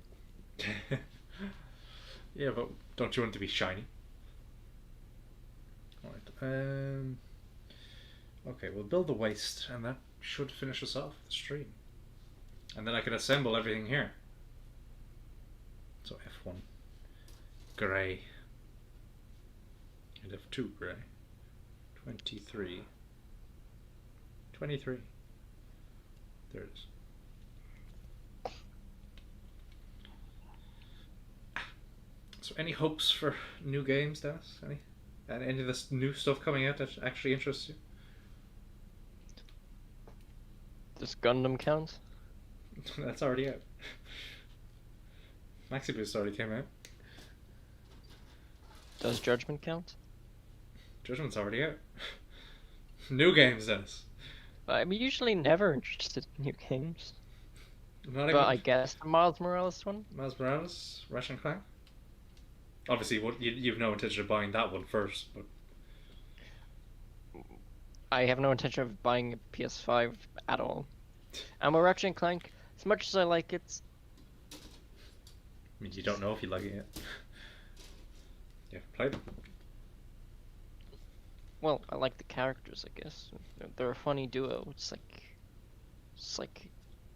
Yeah, but don't you want it to be shiny? Alright, okay, we'll build the waist, and that should finish us off the stream. And then I can assemble everything here. So F1 grey and F2 grey. 23. There it is. So any hopes for new games, Dennis? Any of this new stuff coming out that actually interests you? Does Gundam count? That's already out. Maxi Boost already came out. Does Judgment count? Judgment's already out. New games, Dennis. I'm usually never interested in new games. Not but even I guess the Miles Morales one? Miles Morales, Ratchet and Clank? Obviously, you've no intention of buying that one first, but... I have no intention of buying a PS5 at all. And with Ratchet and Clank, as much as I like it... I mean, you don't know if you like it yet. You haven't played them. Well, I like the characters, I guess. They're a funny duo. It's like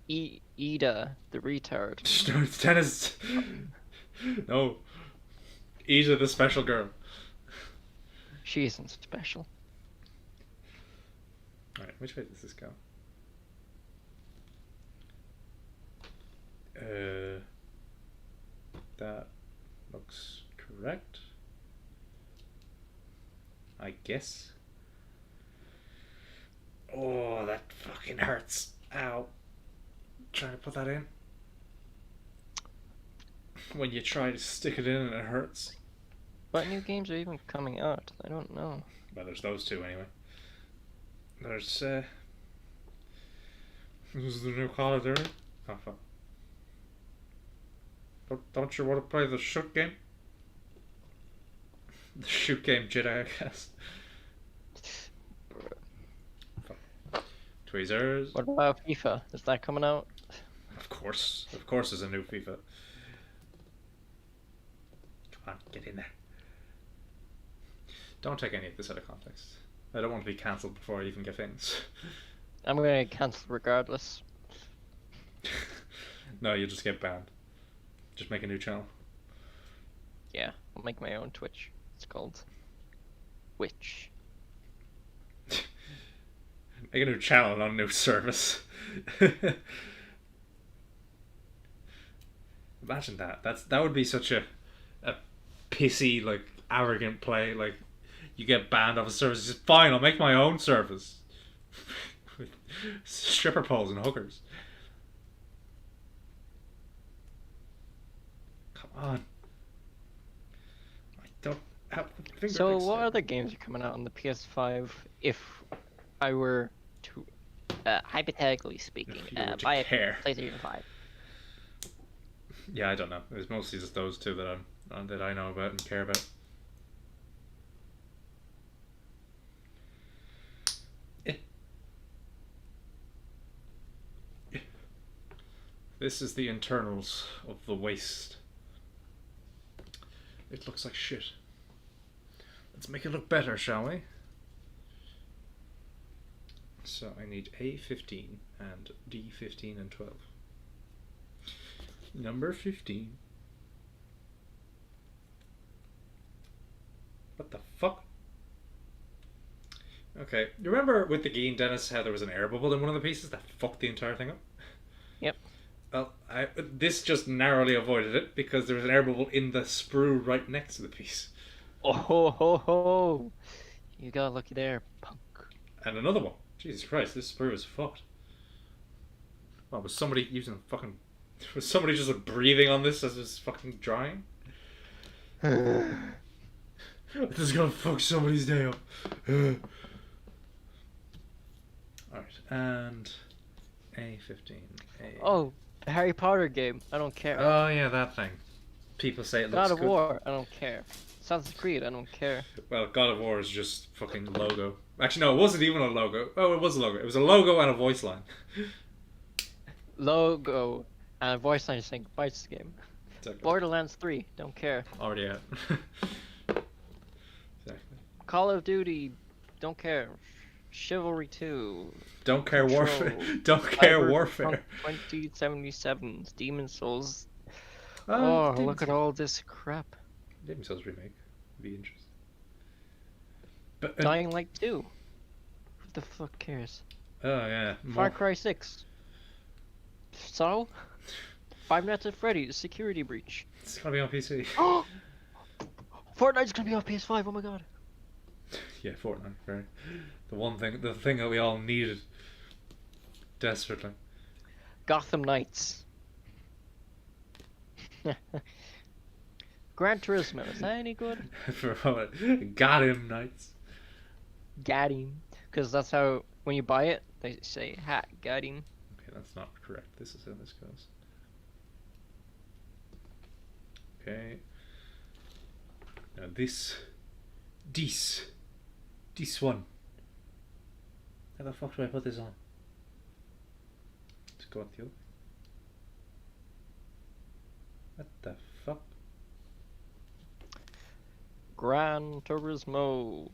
Ida, the retard. No, it's Dennis. No. Ida, the special girl. She isn't special. Alright, which way does this go? That looks correct. I guess. Oh, that fucking hurts. Ow. Trying to put that in. When you try to stick it in and it hurts. What new games are even coming out? I don't know. Well, there's those two anyway. There's, this is the new Call of Duty. Oh, fuck. Don't you want to play the shoot game? The shoot game Jedi, I guess. Tweezers. What about FIFA? Is that coming out? Of course there's a new FIFA. Come on, get in there. Don't take any of this out of context. I don't want to be cancelled before I even get things. I'm gonna cancel regardless. No, you'll just get banned. Just make a new channel. Yeah, I'll make my own Twitch. It's called Witch. Make a new channel, not a new service. Imagine that. That would be such a pissy, like, arrogant play. Like, you get banned off a service. It's fine, I'll make my own service. With stripper poles and hookers. Come on. I don't have the So what other games are coming out on the PS5 if I were to, hypothetically speaking, buy a PlayStation 5? Yeah, I don't know. It was mostly just those two that I know about and care about. This is the internals of the waist. It looks like shit. Let's make it look better, shall we? So I need A15 and D15 and 12. Number 15. What the fuck? Okay, you remember with the Geen, Dennis, how there was an air bubble in one of the pieces that fucked the entire thing up? Yep. Well, this just narrowly avoided it because there was an air bubble in the sprue right next to the piece. Oh ho ho ho! You got lucky there, punk. And another one. Jesus Christ, this sprue is fucked. Well, was somebody using fucking... Was somebody just breathing on this as it's fucking drying? This is gonna fuck somebody's day up. Alright, and... A15. Oh, the Harry Potter game. I don't care. Oh yeah, that thing. People say it looks God of good. War. I don't care. Assassin's Creed. I don't care. Well, God of War is just fucking logo. Actually, no, it wasn't even a logo. Oh, it was a logo. It was a logo and a voice line. Logo and voice line saying bites the game. Exactly. Borderlands 3. Don't care. Already out. Exactly. Call of Duty. Don't care. Chivalry 2. Don't care Control. warfare. Don't care warfare. 2077. Demon Souls. Oh, Oh, look at all this crap. Demon Souls remake. Would be interesting. But Dying Light 2. Who the fuck cares? oh yeah. Far Cry 6. So? Five Nights at Freddy's Security Breach. It's gonna be on PC. Fortnite's gonna be on PS5. Oh my god. Yeah, Fortnite. Right. The thing that we all needed desperately. Gotham Knights. Gran Turismo. Is that any good? For a moment. Got him, Knights. Got him. Because that's how, when you buy it, they say, ha, got him. Okay, that's not correct. This is how this goes. Okay. Now this one. How the fuck do I put this on? Let's go up the other. What the fuck? Gran Turismo.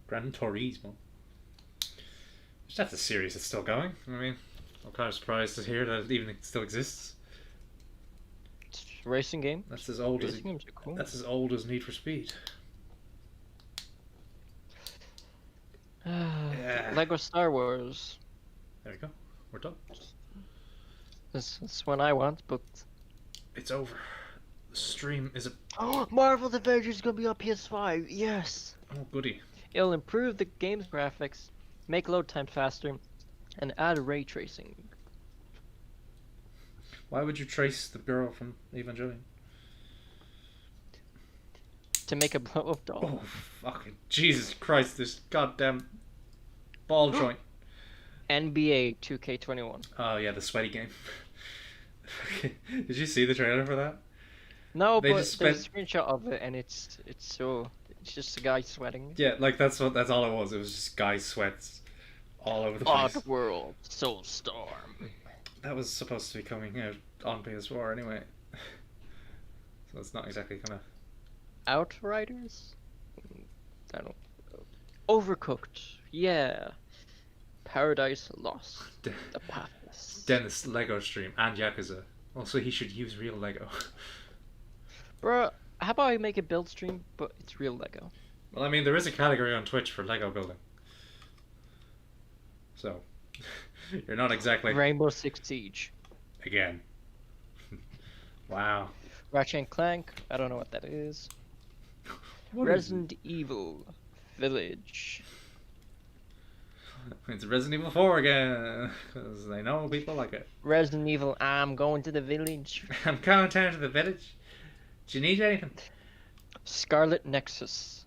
Gran Turismo. That's a series that's still going. I mean, I'm kind of surprised to hear that it even still exists. It's a racing game. That's as old as Racing games are cool. that's as old as Need for Speed. Yeah. Lego Star Wars. There we go. We're done. This is one I want, but It's over. The stream is a Marvel's Avengers is gonna be on PS5. Yes. oh goody. It'll improve the game's graphics, make load time faster, and add ray tracing. Why would you trace the girl from Evangelion? To make a blow-up doll. Oh fucking Jesus Christ! This goddamn ball joint. NBA 2K21. Oh yeah, the sweaty game. Did you see the trailer for that? No, They but just there's a screenshot of it, and it's just a guy sweating. Yeah, like that's all it was. It was just guy sweats all over the place. Oddworld Soulstorm. That was supposed to be coming out on PS4 anyway. So it's not exactly kind of Outriders? I don't know. Overcooked. Yeah. Paradise Lost. The Pathless. Dennis Lego stream and Yakuza. Also, he should use real Lego. Bruh, how about I make a build stream, but it's real Lego? Well, I mean, there is a category on Twitch for Lego building. So, you're not exactly... Rainbow Six Siege. Again. Wow. Ratchet and Clank. I don't know what that is. What Resident Evil Village. It's Resident Evil 4 again. Because they know people like it. Resident Evil, I'm going to the village. I'm coming down to the village. Do you need anything? Scarlet Nexus.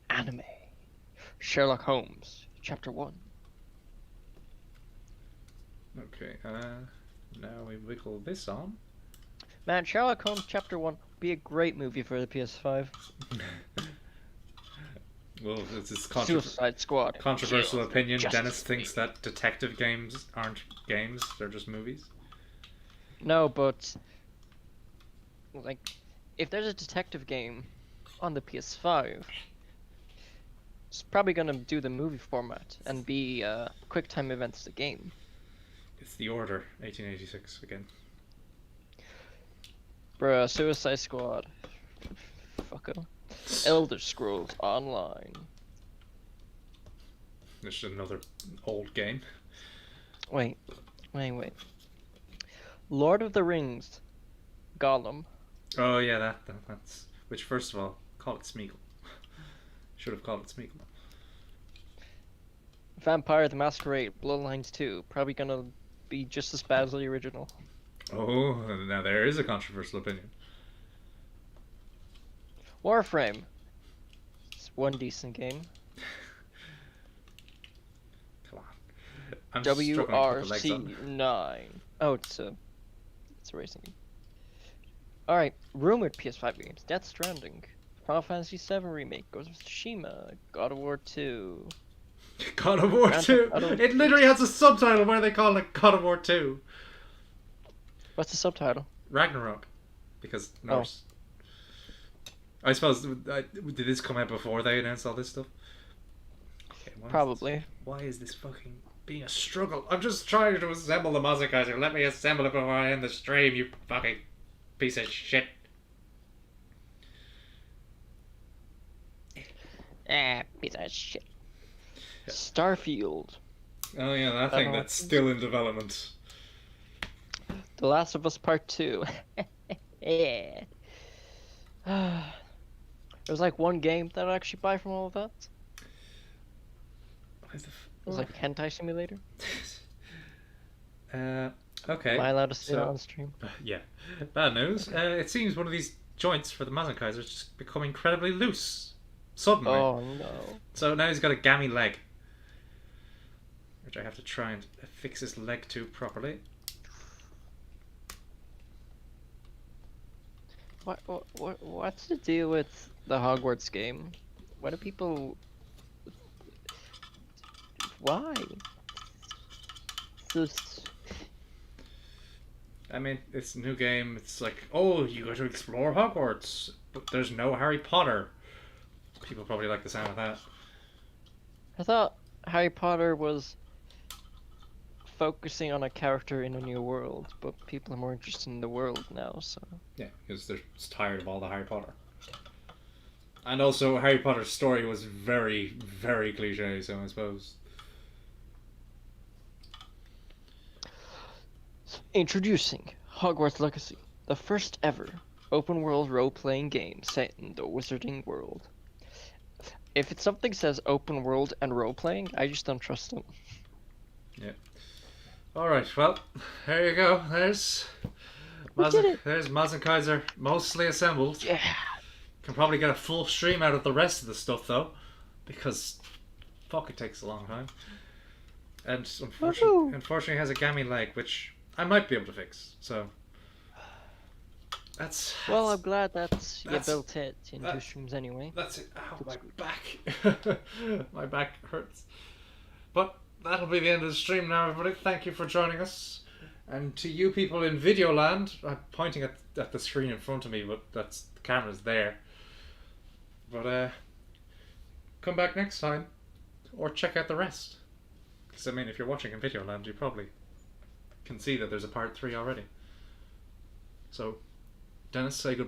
Anime. Sherlock Holmes. Chapter 1. Okay, now we wiggle this on. Man, Sherlock Holmes Chapter 1 would be a great movie for the PS5. Well, it's Suicide Squad. controversial opinion. Justice Dennis thinks that detective games aren't games, they're just movies. No, but like, if there's a detective game on the PS5. It's probably gonna do the movie format and be QuickTime events the game. It's The Order, 1886 again. Bruh, Suicide Squad. Fucko. Elder Scrolls Online. It's another old game. Wait. Lord of the Rings. Gollum. Oh yeah, that's... Which, first of all, call it Smeagol. Should have called it Smeagol. Vampire the Masquerade. Bloodlines 2. Probably gonna be just as bad as the original. Oh, now there is a controversial opinion. Warframe. It's one decent game. Come on. I'm struggling to put the legs on. WRC9. Oh, it's a racing game. Alright, rumored PS5 games. Death Stranding. Final Fantasy VII Remake. Ghost of Tsushima. God of War 2. God of War 2? It literally has a subtitle where they call it God of War 2. What's the subtitle? Ragnarok. Because Norse. I suppose, did this come out before they announced all this stuff? Okay, Probably. Why is this fucking being a struggle? I'm just trying to assemble the Kaiser. Let me assemble it before I end the stream, you fucking piece of shit. Piece of shit. Yeah. Starfield. Oh yeah, that thing that's still in development. The Last of Us Part 2. Yeah. There was like one game that I'd actually buy from all of that. It was like Hentai Simulator. Okay. Am I allowed to say that on stream? Yeah. Bad news. It seems one of these joints for the Kaiser is just become incredibly loose. Suddenly. Oh no. So now he's got a gammy leg. Which I have to try and fix his leg to properly. What's the deal with the Hogwarts game? Why do people... Why? I mean, it's a new game. It's like, oh, you go to explore Hogwarts, but there's no Harry Potter. People probably like the sound of that. I thought Harry Potter was focusing on a character in a new world, but people are more interested in the world now, so... Yeah, because they're just tired of all the Harry Potter. And also, Harry Potter's story was very, very cliche, so I suppose... Introducing Hogwarts Legacy, the first ever open-world role-playing game set in the Wizarding World. If it's something says open-world and role-playing, I just don't trust it. Yeah. Alright, well, there you go. There's Kaiser mostly assembled. Yeah. Can probably get a full stream out of the rest of the stuff, though, because fuck, it takes a long time. And unfortunately has a gammy leg, which I might be able to fix, so... Well, I'm glad that you built it in 2 streams anyway. That's it. Ow, my back. My back hurts. But that'll be the end of the stream now, everybody. Thank you for joining us. And to you people in Videoland, I'm pointing at the screen in front of me, but the camera's there. But come back next time, or check out the rest. Because I mean, if you're watching in Videoland, you probably can see that there's a part 3 already. So, Dennis, say goodbye.